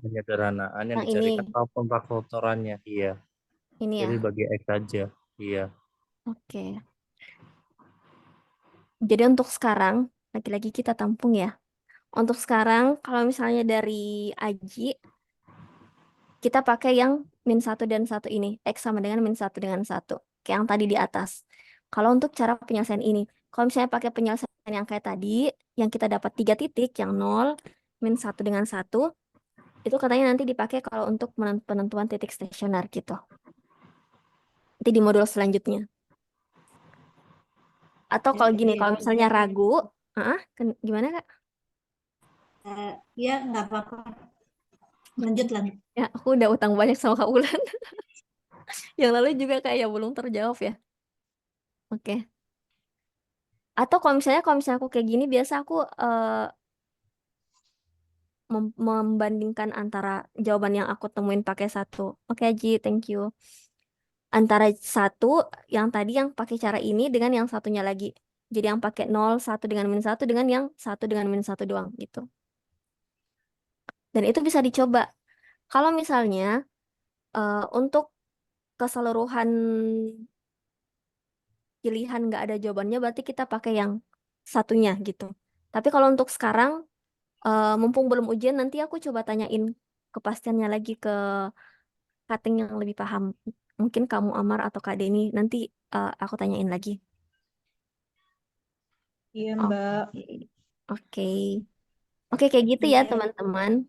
[SPEAKER 5] yang
[SPEAKER 1] yang
[SPEAKER 5] dicarikan
[SPEAKER 1] ini,
[SPEAKER 5] faktorannya. Iya.
[SPEAKER 1] ini
[SPEAKER 5] Jadi
[SPEAKER 1] ya.
[SPEAKER 5] bagi X aja. Iya.
[SPEAKER 1] Oke. Jadi untuk sekarang, lagi-lagi kita tampung ya. Untuk sekarang, kalau misalnya dari Aji, kita pakai yang min 1 dan 1 ini. X sama dengan min 1 dengan 1. Kayak yang tadi di atas. Kalau untuk cara penyelesaian ini, kalau misalnya pakai penyelesaian yang kayak tadi, yang kita dapat 3 titik, yang 0, min 1 dengan 1, itu katanya nanti dipakai kalau untuk penentuan titik stasioner gitu. Nanti di modul selanjutnya. Atau kalau gini, kalau misalnya ragu, gimana Kak?
[SPEAKER 6] Ya, nggak apa-apa. Lanjut.
[SPEAKER 1] Ya, aku udah utang banyak sama Kak Ulan. Yang lalu juga kayak belum terjawab ya. Oke. Atau kalau misalnya aku kayak gini, biasa aku membandingkan antara jawaban yang aku temuin pakai 1. Oke, Ji, thank you. Antara 1 yang tadi yang pakai cara ini dengan yang satunya lagi. Jadi yang pakai 0, 1 dengan min 1 dengan yang 1 dengan min 1 doang gitu. Dan itu bisa dicoba. Kalau misalnya untuk keseluruhan pilihan nggak ada jawabannya, berarti kita pakai yang satunya gitu. Tapi kalau untuk sekarang, mumpung belum ujian, nanti aku coba tanyain kepastiannya lagi ke cutting yang lebih paham. Mungkin kamu Amar atau Kak Deni, nanti aku tanyain lagi.
[SPEAKER 3] Iya, Mbak.
[SPEAKER 1] Oke. Oke, kayak gitu ya
[SPEAKER 6] Iya.
[SPEAKER 1] teman-teman.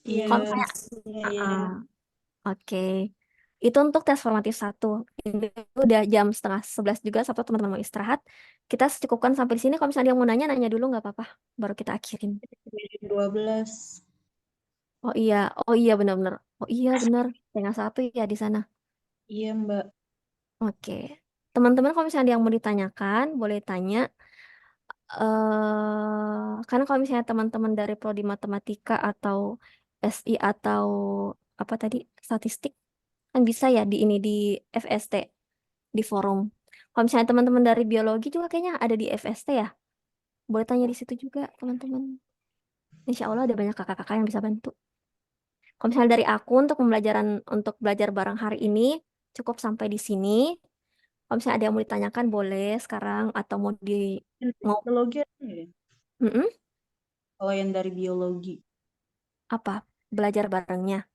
[SPEAKER 3] Iya.
[SPEAKER 1] Kalau misalnya,
[SPEAKER 6] Iya.
[SPEAKER 1] oke. Itu untuk tes formatif 1. Ini udah jam 10:30 juga, sampai teman-teman mau istirahat. Kita cukupkan sampai di sini. Kalau misalnya ada yang mau nanya, nanya dulu nggak apa-apa. Baru kita akhirin.
[SPEAKER 3] 12.
[SPEAKER 1] Oh iya benar-benar. Oh iya benar. Setengah 1 ya di sana.
[SPEAKER 3] Iya, Mbak.
[SPEAKER 1] Oke. Teman-teman kalau misalnya ada yang mau ditanyakan, boleh tanya. Karena kalau misalnya teman-teman dari prodi matematika atau SI atau apa tadi statistik kan bisa ya di ini di FST di forum. Kalau misalnya teman-teman dari biologi juga kayaknya ada di FST ya. Boleh tanya di situ juga teman-teman. Insya Allah ada banyak kakak-kakak yang bisa bantu. Kalau misalnya dari aku untuk belajar bareng hari ini cukup sampai di sini. Kalau misalnya ada yang mau ditanyakan boleh sekarang atau mau
[SPEAKER 3] Biologi ada nggak ya?
[SPEAKER 1] Mm-mm.
[SPEAKER 3] Kalau yang dari biologi.
[SPEAKER 1] Apa? Belajar barengnya.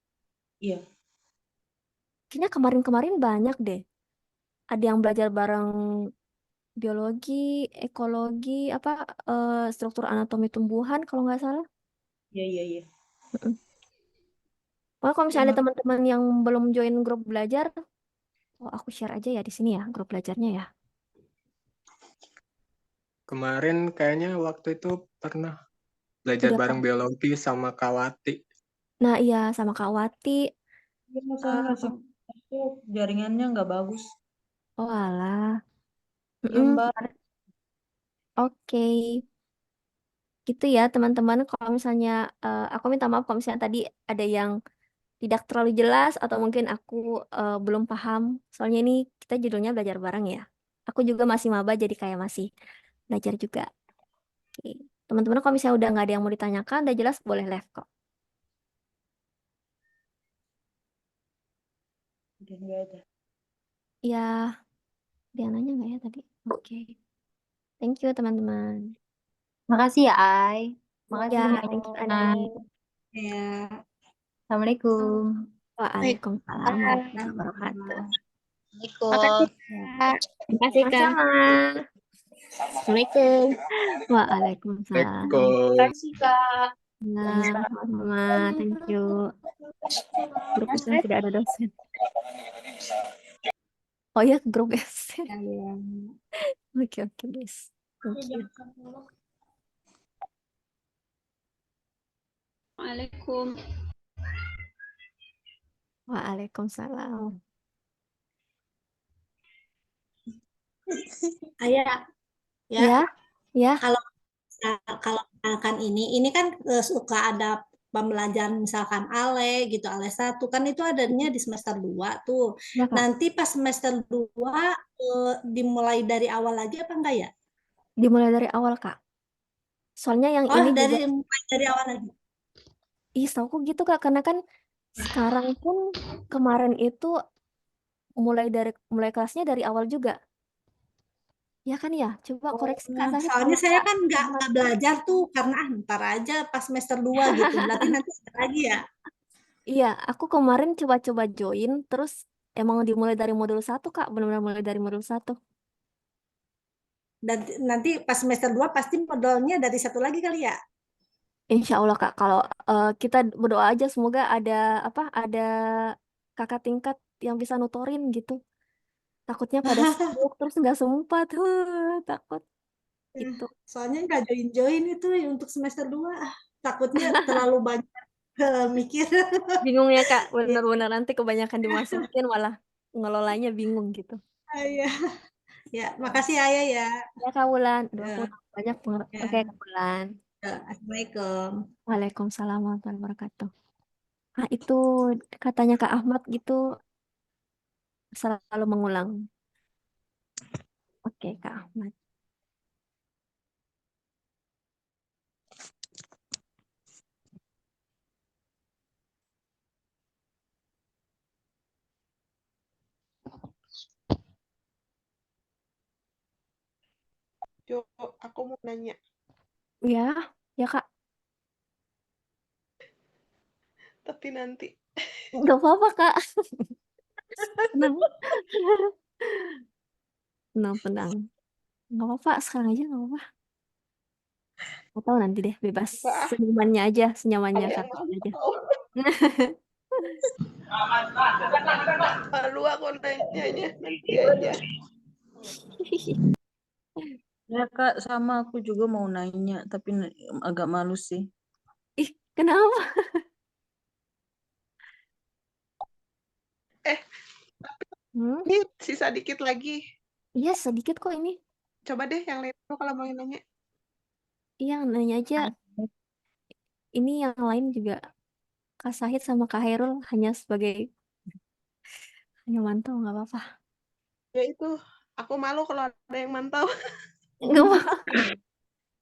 [SPEAKER 3] Iya.
[SPEAKER 1] Kayaknya kemarin-kemarin banyak deh. Ada yang belajar bareng biologi, ekologi, struktur anatomi tumbuhan kalau nggak salah.
[SPEAKER 3] Iya, iya, iya.
[SPEAKER 1] Mm-mm. Pokoknya kalau misalnya ada
[SPEAKER 3] Mak-
[SPEAKER 1] teman-teman yang belum join grup belajar, aku share aja ya di sini ya grup belajarnya ya.
[SPEAKER 4] Kemarin kayaknya waktu itu pernah belajar
[SPEAKER 1] Udah
[SPEAKER 4] bareng
[SPEAKER 1] kan?
[SPEAKER 4] biologi sama Kawati.
[SPEAKER 1] Nah iya sama Kak Wati.
[SPEAKER 3] Iya, masalah aku jaringannya nggak bagus.
[SPEAKER 1] Oh alah.
[SPEAKER 3] Iya,
[SPEAKER 1] Mm-mm.
[SPEAKER 3] Mbak.
[SPEAKER 1] Oke. Gitu ya teman-teman. Kalau misalnya aku minta maaf kalau misalnya tadi ada yang tidak terlalu jelas atau mungkin aku belum paham. Soalnya ini kita judulnya belajar bareng ya. Aku juga masih maba jadi kayak masih belajar juga. Oke. Teman-teman kalau misalnya udah nggak ada yang mau ditanyakan, udah jelas boleh left kok.
[SPEAKER 3] Udah nggak ada.
[SPEAKER 1] Ya, dia nanya nggak ya tadi? Oke. Thank you teman-teman.
[SPEAKER 2] Makasih ya, Ai. Makasih
[SPEAKER 1] Ya,
[SPEAKER 2] banyak.
[SPEAKER 1] thank you
[SPEAKER 2] Ai.
[SPEAKER 1] Ani.
[SPEAKER 6] Ya.
[SPEAKER 2] Assalamualaikum.
[SPEAKER 1] Waalaikumsalam warahmatullahi wabarakatuh.
[SPEAKER 2] Assalamualaikum.
[SPEAKER 1] Ya.
[SPEAKER 7] Makasih, Kak.
[SPEAKER 1] Sama-sama.
[SPEAKER 7] Assalamualaikum.
[SPEAKER 1] Waalaikumsalam.
[SPEAKER 4] Eko.
[SPEAKER 2] Makasih, Kak.
[SPEAKER 1] Nah, sama-sama. Thank you. Grup SM tidak ada dosen. Oh ya, grup SM.
[SPEAKER 6] Ya.
[SPEAKER 1] Oke, guys. Thank you.
[SPEAKER 7] Waalaikum.
[SPEAKER 1] Waalaikumsalam.
[SPEAKER 6] Ayah, ya.
[SPEAKER 1] Ya, ya.
[SPEAKER 6] Kalau misalkan ini kan suka ada pembelajaran misalkan ALE gitu, ALE 1 kan itu adanya di semester 2 tuh.
[SPEAKER 1] Ya, Kak.
[SPEAKER 6] Nanti pas semester 2 dimulai dari awal lagi apa enggak ya?
[SPEAKER 1] Dimulai dari awal, Kak. Soalnya yang
[SPEAKER 6] Oh,
[SPEAKER 1] ini juga,
[SPEAKER 6] mulai dari awal lagi.
[SPEAKER 1] setahuku gitu, Kak. Karena kan sekarang pun kemarin itu mulai kelasnya dari awal juga. Ya kan ya? Coba koreksi Kak Sahid
[SPEAKER 6] Soalnya
[SPEAKER 1] kalau
[SPEAKER 6] saya
[SPEAKER 1] Kak
[SPEAKER 6] kan nggak
[SPEAKER 1] Ahmad.
[SPEAKER 6] belajar tuh karena ntar aja pas semester 2 gitu. Berarti nanti ada lagi ya.
[SPEAKER 1] Iya, aku kemarin coba-coba join, terus emang dimulai dari modul 1, Kak. Benar-benar mulai dari modul 1.
[SPEAKER 6] Dan nanti pas semester 2 pasti modalnya dari satu lagi kali ya.
[SPEAKER 1] Insya Allah, Kak. Kalau kita berdoa aja semoga ada kakak tingkat yang bisa nutorin gitu. Takutnya pada sibuk terus nggak sempat. Takut gitu.
[SPEAKER 6] Soalnya nggak join-join itu untuk semester 2. Takutnya terlalu banyak mikir.
[SPEAKER 1] Bingung ya, Kak.
[SPEAKER 6] Ya,
[SPEAKER 1] Benar-benar nanti kebanyakan dimasukin malah ngelolanya bingung gitu.
[SPEAKER 6] ya. Ya, makasih Ayah ya.
[SPEAKER 1] Ya, Kak Wulan. Aduh, aku
[SPEAKER 6] Ya,
[SPEAKER 1] banyak
[SPEAKER 6] ya.
[SPEAKER 1] Oke, Kak Wulan.
[SPEAKER 6] Ya, Assalamualaikum.
[SPEAKER 1] Waalaikumsalam warahmatullahi wabarakatuh. Ah, itu katanya Kak Ahmad gitu selalu mengulang. Oke, Kak Ahmad.
[SPEAKER 8] Jo, aku mau nanya.
[SPEAKER 1] Ya, ya Kak.
[SPEAKER 8] Tapi nanti.
[SPEAKER 1] Gak apa-apa, Kak. Tenang. Tenang. Gak apa-apa, sekarang aja gak apa-apa. Atau nanti deh, bebas.
[SPEAKER 8] Wah,
[SPEAKER 1] Senyamannya aja, senyamannya
[SPEAKER 8] ada
[SPEAKER 1] Kak
[SPEAKER 8] yang
[SPEAKER 1] aja.
[SPEAKER 8] malu aku nanyanya nanti aja.
[SPEAKER 3] Ya, Kak, sama aku juga mau nanya, tapi agak malu sih.
[SPEAKER 1] Ih, kenapa?
[SPEAKER 8] Ini sisa dikit lagi.
[SPEAKER 1] Iya, sedikit kok ini.
[SPEAKER 8] Coba deh yang lain dulu kalau mau nanya.
[SPEAKER 1] Iya, nanya aja. Ini yang lain juga. Kak Sahid sama Kak Hairul hanya hanya mantau, nggak apa-apa.
[SPEAKER 8] Ya itu, aku malu kalau ada yang mantau.
[SPEAKER 1] Nggak apa-apa.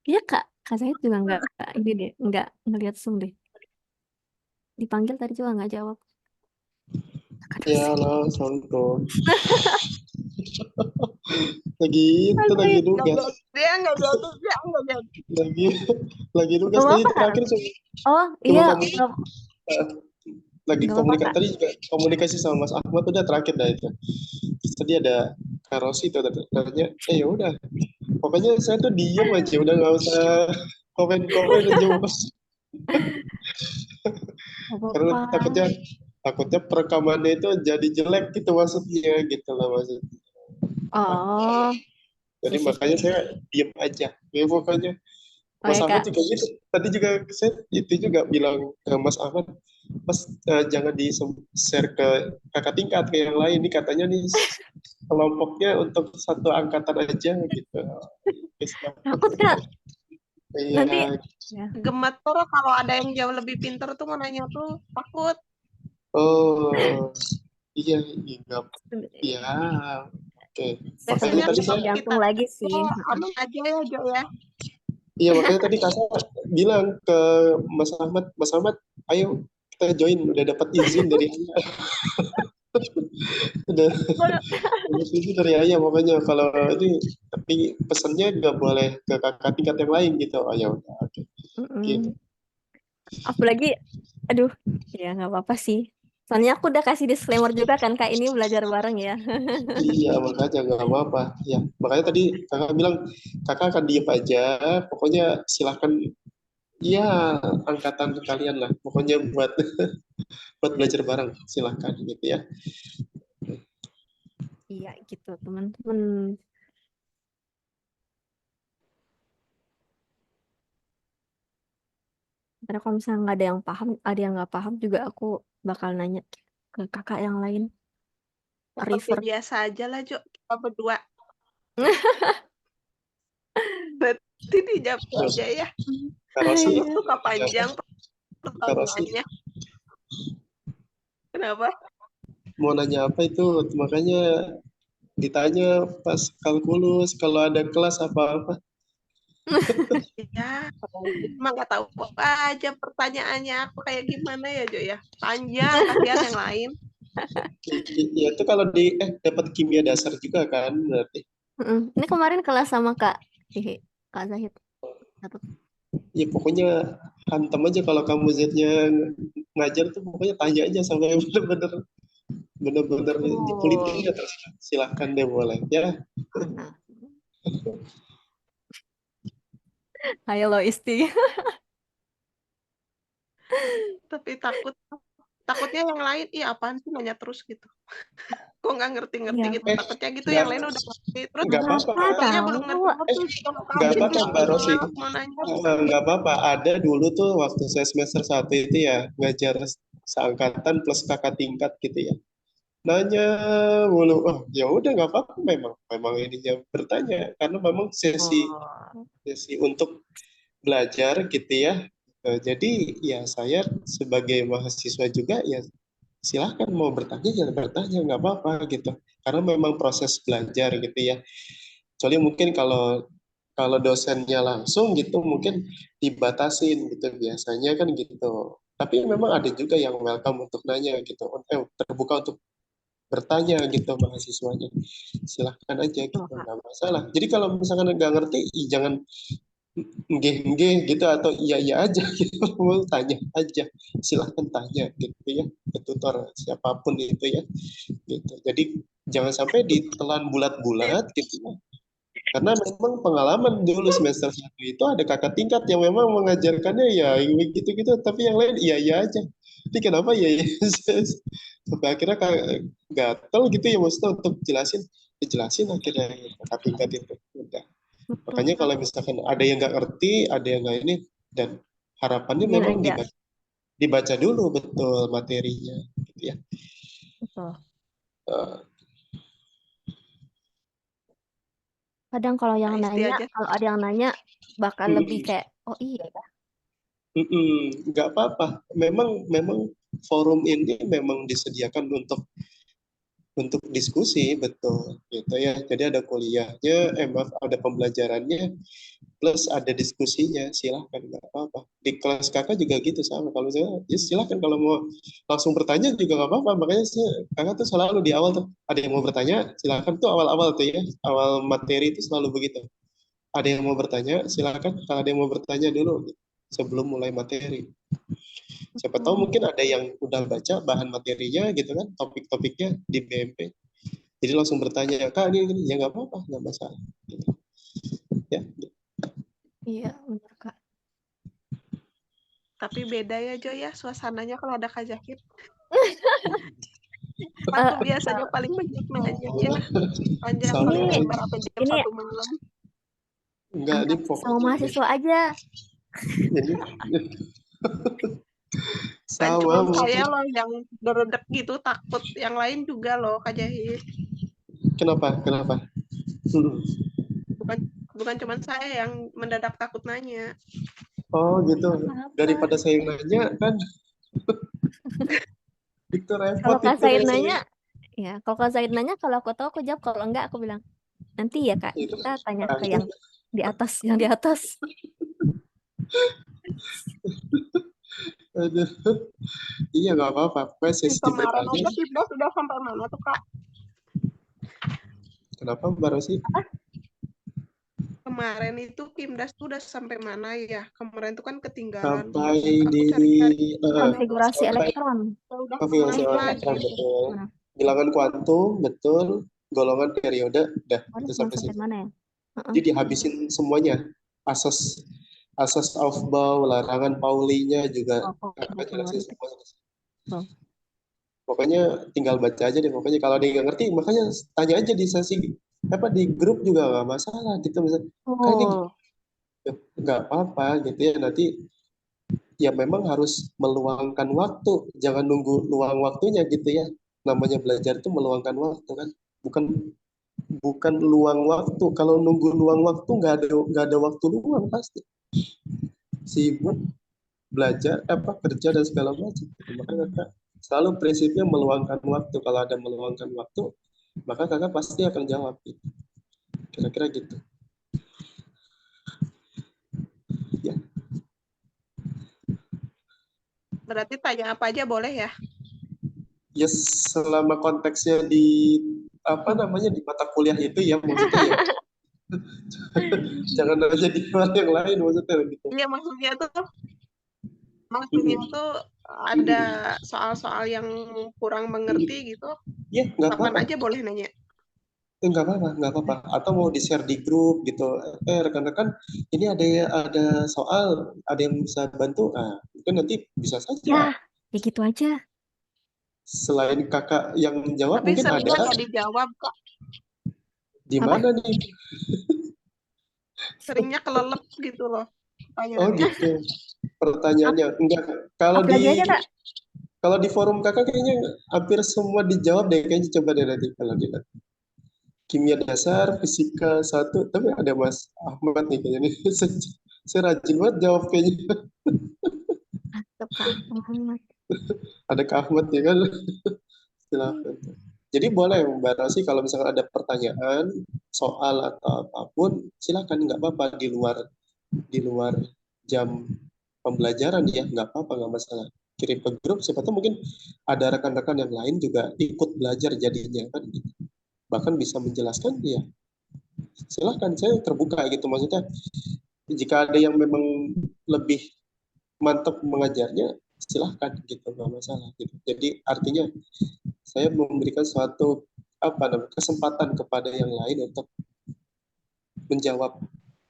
[SPEAKER 1] Iya, Kak Sahid juga nggak ngeliat Zoom deh. Dipanggil tadi juga nggak jawab.
[SPEAKER 4] Ya, halo, Assalamualaikum.
[SPEAKER 7] Lagi itu lagi
[SPEAKER 8] Nggak
[SPEAKER 7] nugas.
[SPEAKER 8] jadi ya, nggak jadi ya, nggak jadi.
[SPEAKER 7] Lagi lagi nugas
[SPEAKER 1] Gak
[SPEAKER 7] tadi
[SPEAKER 1] apa-apa.
[SPEAKER 7] terakhir
[SPEAKER 1] Oh
[SPEAKER 7] cuma
[SPEAKER 1] iya,
[SPEAKER 7] kamu lagi
[SPEAKER 1] gak apa-apa Kak.
[SPEAKER 7] tadi juga komunikasi sama Mas Ahmad udah terakhir dah itu. Terus tadi ada Kak Rosi tuh tanya, ya udah. Pokoknya saya tuh diem aja, udah nggak usah komen-komen aja Mas.
[SPEAKER 1] Gak
[SPEAKER 7] Karena
[SPEAKER 1] apa-apa.
[SPEAKER 7] takutnya perekamannya itu jadi jelek gitu maksudnya gitu lah maksudnya.
[SPEAKER 1] Oh,
[SPEAKER 7] Jadi
[SPEAKER 1] sih.
[SPEAKER 7] makanya saya diem aja. Ya pokoknya Mas
[SPEAKER 1] Oke
[SPEAKER 7] Ahmad
[SPEAKER 1] Kak.
[SPEAKER 7] juga gitu. Tadi juga saya itu juga bilang ke Mas Ahmad, Mas jangan di-share ke kakak tingkat ke yang lain. Ini katanya nih kelompoknya untuk satu angkatan aja gitu. Oke, siap.
[SPEAKER 1] Takut Kak. Nanti
[SPEAKER 7] Iya.
[SPEAKER 1] ya.
[SPEAKER 8] Gemeter kalau ada yang jauh lebih pinter tuh mau nanya tuh takut.
[SPEAKER 7] Oh, iya, iya. Iya. Oke. Makanya
[SPEAKER 8] Biasanya
[SPEAKER 7] tadi
[SPEAKER 8] kalau
[SPEAKER 7] saya,
[SPEAKER 1] Tergantung
[SPEAKER 8] kita
[SPEAKER 1] lagi sih.
[SPEAKER 8] aman aja ya Jo ya.
[SPEAKER 7] iya makanya tadi kakak bilang ke Mas Ahmad, ayo kita join, udah dapat izin dari Ayah. Udah dapat izin dari Ayah, makanya kalau ini, tapi pesannya nggak boleh ke kakak tingkat yang lain gitu. Oh ya udah, oke. Gitu.
[SPEAKER 1] Apalagi, aduh, ya nggak apa-apa sih. Soalnya aku udah kasih disclaimer juga kan Kak, ini belajar bareng ya.
[SPEAKER 7] Iya, makanya nggak apa-apa. Ya, makanya tadi kakak bilang kakak akan diem aja. Pokoknya silahkan, ya angkatan kalian lah. Pokoknya buat buat belajar bareng, silahkan gitu ya.
[SPEAKER 1] Iya gitu teman-teman. Karena kalau misalnya nggak ada yang paham, ada yang nggak paham juga aku bakal nanya ke kakak yang lain.
[SPEAKER 8] Seperti
[SPEAKER 1] Refer.
[SPEAKER 8] biasa aja lah Jo, kita berdua. Berarti dijawab aja ya.
[SPEAKER 7] Kalau sih,
[SPEAKER 8] Kalau suka panjang
[SPEAKER 7] kalau sih
[SPEAKER 8] pertanyaannya. Kenapa?
[SPEAKER 7] mau nanya apa itu, makanya ditanya pas kalkulus kalau ada kelas apa-apa.
[SPEAKER 8] Ya, kalau gitu mah nggak tahu aja pertanyaannya aku kayak gimana ya Jo ya. Panjang, kasihan yang lain.
[SPEAKER 7] Ya itu kalau dapat kimia dasar juga kan berarti.
[SPEAKER 1] Ini kemarin kelas sama Kak Kak Zahid. Satu.
[SPEAKER 7] Ya pokoknya hantam aja kalau kamu Z-nya ngajar tuh, pokoknya tanya aja sampai bener-bener dikulitin
[SPEAKER 1] Oh,
[SPEAKER 7] ya, terus silahkan deh boleh ya.
[SPEAKER 1] mana? Ayo lo Isti.
[SPEAKER 8] Tapi takutnya yang lain, iya apaan sih nanya terus gitu. Kok nggak ngerti-ngerti
[SPEAKER 1] Iya.
[SPEAKER 8] gitu. Takutnya gitu yang lain udah ngerti. Terus
[SPEAKER 7] Nggak apa-apa.
[SPEAKER 8] kitanya belum
[SPEAKER 1] Tahu.
[SPEAKER 8] ngerti-ngerti. Kalau
[SPEAKER 7] Nggak
[SPEAKER 8] kamu
[SPEAKER 7] apa-apa
[SPEAKER 8] justru
[SPEAKER 7] Mbak Rosi.
[SPEAKER 8] mau nanya.
[SPEAKER 7] Nggak apa-apa. Ada dulu tuh waktu saya semester 1 itu ya, ngajar seangkatan plus kakak tingkat gitu ya. Nanya mulu, oh ya udah nggak apa-apa, memang ininya bertanya karena memang
[SPEAKER 1] Oh.
[SPEAKER 7] sesi untuk belajar gitu ya. Jadi ya saya sebagai mahasiswa juga ya silahkan mau bertanya ya bertanya, nggak apa-apa gitu, karena memang proses belajar gitu ya. Soalnya mungkin kalau kalau dosennya langsung gitu mungkin dibatasin gitu biasanya kan gitu, tapi memang ada juga yang welcome untuk nanya gitu, terbuka untuk bertanya gitu mahasiswanya, silahkan aja gitu,
[SPEAKER 1] Kak.
[SPEAKER 7] nggak masalah. Jadi kalau misalkan nggak ngerti jangan nggih gitu atau iya aja gitu, mau tanya aja, silahkan tanya gitu ya ke tutor siapapun itu ya gitu. Jadi jangan sampai ditelan bulat-bulat gitu ya. Karena memang pengalaman dulu semester 1 itu ada kakak tingkat yang memang mengajarkannya ya gitu-gitu, tapi yang lain iya aja. Tapi kenapa ya, sampai akhirnya gatel gitu ya, maksudnya untuk dijelasin akhirnya kakak tingkat itu udah.
[SPEAKER 1] Betul,
[SPEAKER 7] Makanya
[SPEAKER 1] Kak.
[SPEAKER 7] kalau misalkan ada yang nggak ngerti, ada yang nggak ini, dan harapannya
[SPEAKER 1] Izin
[SPEAKER 7] memang
[SPEAKER 1] aja.
[SPEAKER 7] dibaca dulu betul materinya gitu ya.
[SPEAKER 1] Betul.
[SPEAKER 7] Eh,
[SPEAKER 1] Kadang kalau yang
[SPEAKER 8] Nah, Isti
[SPEAKER 1] nanya,
[SPEAKER 8] aja.
[SPEAKER 1] kalau ada yang nanya bakal lebih kayak, oh iya ya.
[SPEAKER 7] nggak apa-apa. Memang forum ini memang disediakan untuk untuk diskusi, betul gitu ya. Jadi ada kuliahnya, maaf, ada pembelajarannya, plus ada diskusinya. Silahkan, nggak apa-apa. Di kelas kakak juga gitu sama. Kalau misalnya, ya silahkan kalau mau langsung bertanya juga nggak apa-apa. Makanya kakak tuh selalu di awal tuh ada yang mau bertanya, silahkan tuh awal-awal tuh ya, awal materi itu selalu begitu. Ada yang mau bertanya, silahkan. Kalau ada yang mau bertanya dulu sebelum mulai materi. Siapa tahu mungkin ada yang udah baca bahan materinya gitu kan, topik-topiknya di BMP. Jadi langsung bertanya, Kak ini, ya nggak apa-apa, nggak masalah. Gitu. Ya,
[SPEAKER 1] Iya, benar Kak.
[SPEAKER 8] Tapi beda ya Jo ya suasananya kalau ada Kak Zahid.
[SPEAKER 1] Eh,
[SPEAKER 8] Aku biasanya paling banyak nanya ya. Panjang
[SPEAKER 7] sama
[SPEAKER 8] paling
[SPEAKER 1] ini
[SPEAKER 8] lebar sampai jam
[SPEAKER 1] ini
[SPEAKER 8] 1 malam.
[SPEAKER 7] enggak di
[SPEAKER 1] sama
[SPEAKER 7] pokoknya
[SPEAKER 1] mahasiswa aja.
[SPEAKER 7] ini
[SPEAKER 8] Dan
[SPEAKER 7] sama
[SPEAKER 8] cuma
[SPEAKER 7] mungkin.
[SPEAKER 8] saya loh yang deredek gitu takut. Yang lain juga loh Kak Zahid.
[SPEAKER 7] Kenapa?
[SPEAKER 8] Bukan cuma saya yang mendadak takut nanya.
[SPEAKER 7] Oh gitu.
[SPEAKER 1] Apa-apa.
[SPEAKER 7] Daripada saya yang nanya kan, itu repot
[SPEAKER 1] Kalau Kak
[SPEAKER 7] itu
[SPEAKER 1] Said
[SPEAKER 7] rasanya.
[SPEAKER 1] nanya, ya kalau Kak Said nanya, kalau aku tahu aku jawab, kalau enggak aku bilang nanti ya Kak,
[SPEAKER 7] Itu.
[SPEAKER 1] kita tanya
[SPEAKER 7] Nah,
[SPEAKER 1] ke
[SPEAKER 7] itu.
[SPEAKER 1] yang di atas, yang di atas.
[SPEAKER 7] Aduh. Iya nggak apa-apa. Pokoknya sesi
[SPEAKER 8] Kemarin
[SPEAKER 7] bertanya.
[SPEAKER 8] aja kita sudah sampai mana tuh Kak?
[SPEAKER 7] Kenapa Mbak Rosi?
[SPEAKER 8] Kemarin itu Kimdas tuh udah sampai mana ya? Kemarin tuh kan ketinggalan.
[SPEAKER 7] Sampai
[SPEAKER 8] Aku
[SPEAKER 7] di
[SPEAKER 8] cari-cari
[SPEAKER 1] Konfigurasi
[SPEAKER 7] sampai
[SPEAKER 1] elektron.
[SPEAKER 8] udah
[SPEAKER 7] konfigurasi
[SPEAKER 8] kemana
[SPEAKER 7] elektron,
[SPEAKER 8] gitu.
[SPEAKER 7] betul.
[SPEAKER 1] Nah,
[SPEAKER 7] Bilangan kuantum, betul. Golongan periode, udah
[SPEAKER 1] baru
[SPEAKER 7] itu
[SPEAKER 1] mau
[SPEAKER 7] sampai
[SPEAKER 1] sampai
[SPEAKER 7] situ.
[SPEAKER 1] mana ya?
[SPEAKER 7] Jadi dihabisin semuanya. Asas Aufbau, larangan Paulinya juga
[SPEAKER 1] Oh,
[SPEAKER 7] kakak jelasin
[SPEAKER 1] teoretik.
[SPEAKER 7] semuanya.
[SPEAKER 1] Oh.
[SPEAKER 7] Pokoknya tinggal baca aja deh. Pokoknya kalau ada yang nggak ngerti, makanya tanya aja di sesi apa di grup juga nggak masalah gitu. Misalnya, kan ini
[SPEAKER 1] Oh,
[SPEAKER 7] nggak apa-apa gitu ya. Nanti ya memang harus meluangkan waktu. Jangan nunggu luang waktunya gitu ya. Namanya belajar itu meluangkan waktu kan. Bukan bukan luang waktu. Kalau nunggu luang waktu nggak ada waktu luang pasti. Sibuk belajar kerja dan segala macam. Makanya kakak selalu prinsipnya meluangkan waktu. Kalau ada meluangkan waktu, maka kakak pasti akan jawab gitu. Kira-kira gitu ya.
[SPEAKER 8] Berarti tanya apa aja boleh ya?
[SPEAKER 7] Ya selama konteksnya di apa namanya di mata kuliah itu ya, maksudnya ya jangan aja di hal yang lain maksudnya gitu.
[SPEAKER 8] Iya maksudnya tuh ada soal-soal yang kurang mengerti gitu.
[SPEAKER 7] Ya nggak
[SPEAKER 8] Kapan
[SPEAKER 7] apa-apa.
[SPEAKER 8] aja boleh nanya.
[SPEAKER 7] Nggak apa-apa. Atau mau di share di grup gitu. Rekan-rekan, ini ada soal, ada yang bisa bantu. Ah, mungkin nanti bisa
[SPEAKER 1] ya,
[SPEAKER 7] saja.
[SPEAKER 1] ya gitu aja.
[SPEAKER 7] Selain kakak yang jawab,
[SPEAKER 8] Tapi
[SPEAKER 7] mungkin
[SPEAKER 8] seringnya
[SPEAKER 7] ada
[SPEAKER 8] nggak dijawab Kak.
[SPEAKER 7] di
[SPEAKER 1] Apa?
[SPEAKER 7] mana nih?
[SPEAKER 8] Seringnya kelelep gitu loh
[SPEAKER 7] Oh
[SPEAKER 8] pertanyaannya.
[SPEAKER 7] gitu. Pertanyaannya enggak. Kalau
[SPEAKER 1] Apa lagi aja Kak?
[SPEAKER 7] kalau di forum kakak kayaknya hampir semua dijawab deh. Kayaknya coba deh nanti kalau dilihat. Kimia dasar, fisika 1, tapi ada Mas Ahmad nih kayaknya nih. Saya rajin banget jawab kayaknya.
[SPEAKER 1] Mantap Kak Muhammad.
[SPEAKER 7] Ada Kak Ahmad ya kan? Silakan. Jadi boleh Mbak Rosi kalau misalkan ada pertanyaan, soal atau apapun, silakan nggak apa-apa di luar jam pembelajaran ya, nggak apa-apa, nggak masalah. Kirim ke grup, siapa tahu mungkin ada rekan-rekan yang lain juga ikut belajar jadinya kan. Bahkan bisa menjelaskan ya. Silakan, saya terbuka gitu maksudnya. Jika ada yang memang lebih mantap mengajarnya, silahkan gitu, nggak masalah gitu. Jadi artinya saya memberikan suatu kesempatan kepada yang lain untuk menjawab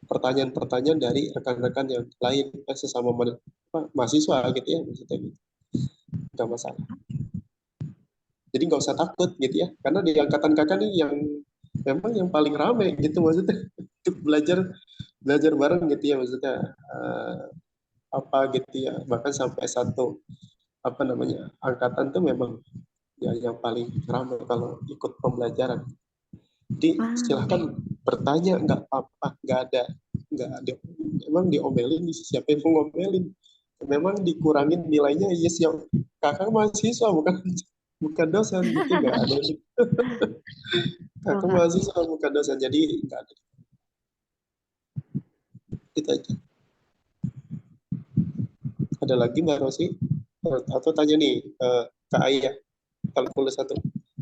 [SPEAKER 7] pertanyaan-pertanyaan dari rekan-rekan yang lain sesama mahasiswa gitu ya, maksudnya gitu. Nggak masalah. Jadi nggak usah takut gitu ya, karena di angkatan kakak nih yang memang yang paling rame gitu maksudnya untuk belajar bareng gitu ya, maksudnya apa gitu ya, bahkan sampai satu angkatan tuh memang ya yang paling ramai kalau ikut pembelajaran. Jadi silahkan bertanya, nggak apa-apa, nggak ada memang diomelin siapa yang mau ngomelin, memang dikurangin nilainya, iya siap, kakak mahasiswa bukan Bukan dosen, jadi nggak ada.
[SPEAKER 1] Oh,
[SPEAKER 7] Aku
[SPEAKER 1] Kak.
[SPEAKER 7] mahasiswa bukan dosen, jadi nggak ada. Itu aja. Ada lagi Mbak Rosi? Atau tanya nih Kak Ayah, kalkulus 1.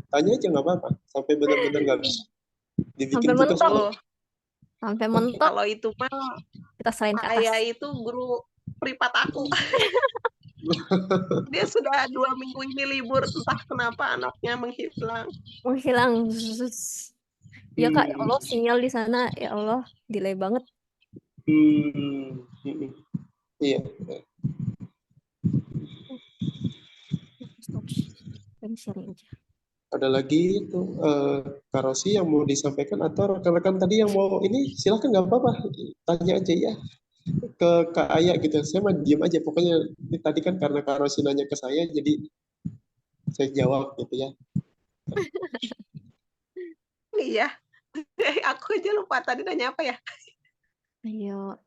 [SPEAKER 7] Tanya aja nggak apa-apa, sampai benar-benar nggak bisa.
[SPEAKER 1] Sampai
[SPEAKER 7] Dibikin tugas
[SPEAKER 1] mentok.
[SPEAKER 7] dulu.
[SPEAKER 8] Oh,
[SPEAKER 1] Sampai mentok.
[SPEAKER 8] kalau itu mah
[SPEAKER 1] Kita serahin ke atas.
[SPEAKER 8] saya itu guru privat aku. Dia sudah 2 minggu ini libur, entah kenapa anaknya menghilang.
[SPEAKER 1] Menghilang. Ya Kak, ya Allah sinyal di sana. Ya Allah, delay banget.
[SPEAKER 7] Iya.
[SPEAKER 1] Sharing aja.
[SPEAKER 7] Ada lagi itu Kak Rosi yang mau disampaikan atau rekan-rekan tadi yang mau ini silahkan nggak apa-apa, tanya aja ya ke Kak Aya gitu. Saya mah diam aja pokoknya. Ini tadi kan karena Kak Rosi nanya ke saya jadi saya jawab gitu ya.
[SPEAKER 8] Iya. Aku aja lupa tadi nanya apa ya.
[SPEAKER 1] Ayo.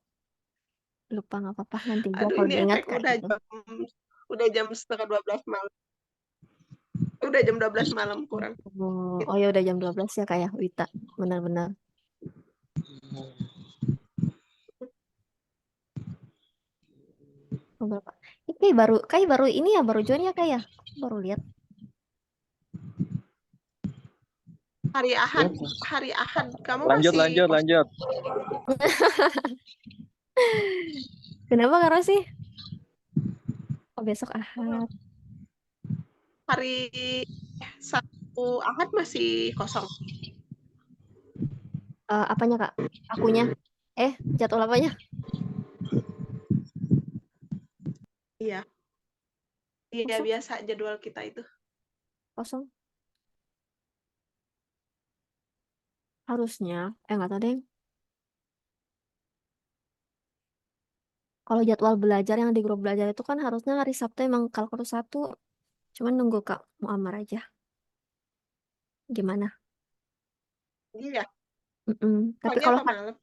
[SPEAKER 1] Lupa nggak apa-apa. Nanti aja
[SPEAKER 8] Aduh,
[SPEAKER 1] kalau
[SPEAKER 8] ini
[SPEAKER 1] diingat
[SPEAKER 8] efek
[SPEAKER 1] Kak.
[SPEAKER 8] udah jam setengah 12 malam. Udah jam 12 malam kurang.
[SPEAKER 1] Oh ya udah jam 12 ya Kak ya, Wita. Benar-benar. Oh, berapa? Ini kayak baru ini ya, baru join ya Kak ya? Baru lihat.
[SPEAKER 8] Hari Ahad kamu
[SPEAKER 5] Lanjut,
[SPEAKER 8] masih
[SPEAKER 5] lanjut.
[SPEAKER 1] Kenapa Kak Rosi? Oh besok Ahad.
[SPEAKER 8] hari Sabtu Ahad masih kosong.
[SPEAKER 1] Apanya Kak? Akunya? Jadwal apanya?
[SPEAKER 8] Iya. Iya,
[SPEAKER 1] Kosong?
[SPEAKER 8] biasa jadwal kita itu.
[SPEAKER 1] Kosong. Harusnya. Nggak tahu deh. Kalau jadwal belajar yang di grup belajar itu kan harusnya hari Sabtu emang kalkulus 1. Cuman nunggu Kak Muammar aja. Gimana?
[SPEAKER 8] Iya.
[SPEAKER 1] Tapi
[SPEAKER 8] Pagi
[SPEAKER 1] kalau
[SPEAKER 8] apa malam?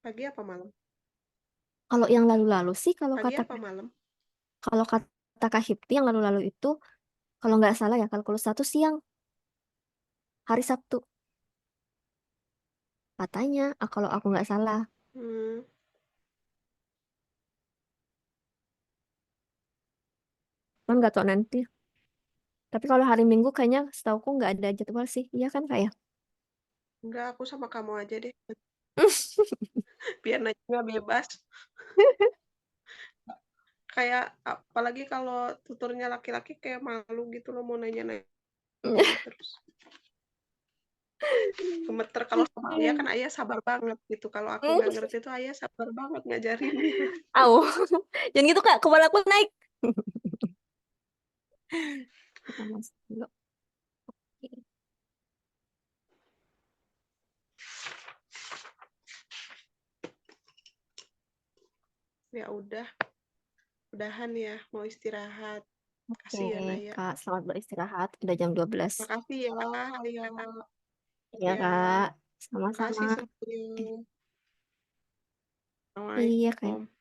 [SPEAKER 8] Pagi apa malam?
[SPEAKER 1] Kalau yang lalu-lalu sih kalau
[SPEAKER 8] Pagi
[SPEAKER 1] kata
[SPEAKER 8] apa malam?
[SPEAKER 1] Kak Hipti yang lalu-lalu itu kalau nggak salah ya kalkulus 1 siang hari Sabtu katanya, kalau aku nggak salah. Kan nggak tahu nanti. Tapi kalau hari Minggu kayaknya setauku nggak ada jadwal sih. Iya kan Kak ya?
[SPEAKER 8] Enggak, aku sama kamu aja deh. Biar nanya bebas. Kayak apalagi kalau tutornya laki-laki kayak malu gitu loh mau nanya-nanya terus. Gemeter kalau sama Ayah kan Ayah sabar banget gitu. Kalau aku nggak ngerti tuh Ayah sabar banget ngajarin.
[SPEAKER 1] Au. Jangan gitu Kak, kepala aku naik. Kita masuk dulu. Oke.
[SPEAKER 8] Ya udah. Udahan ya, mau istirahat.
[SPEAKER 1] Oke,
[SPEAKER 8] Kasihan Ayah.
[SPEAKER 1] Kak, selamat beristirahat. Udah jam 12.
[SPEAKER 8] Makasih ya, Ayah.
[SPEAKER 1] Iya,
[SPEAKER 8] Ya,
[SPEAKER 1] Kak.
[SPEAKER 8] makasih
[SPEAKER 1] Sama-sama.
[SPEAKER 8] semuanya.
[SPEAKER 1] Iya, Kak.
[SPEAKER 8] Assalamualaikum.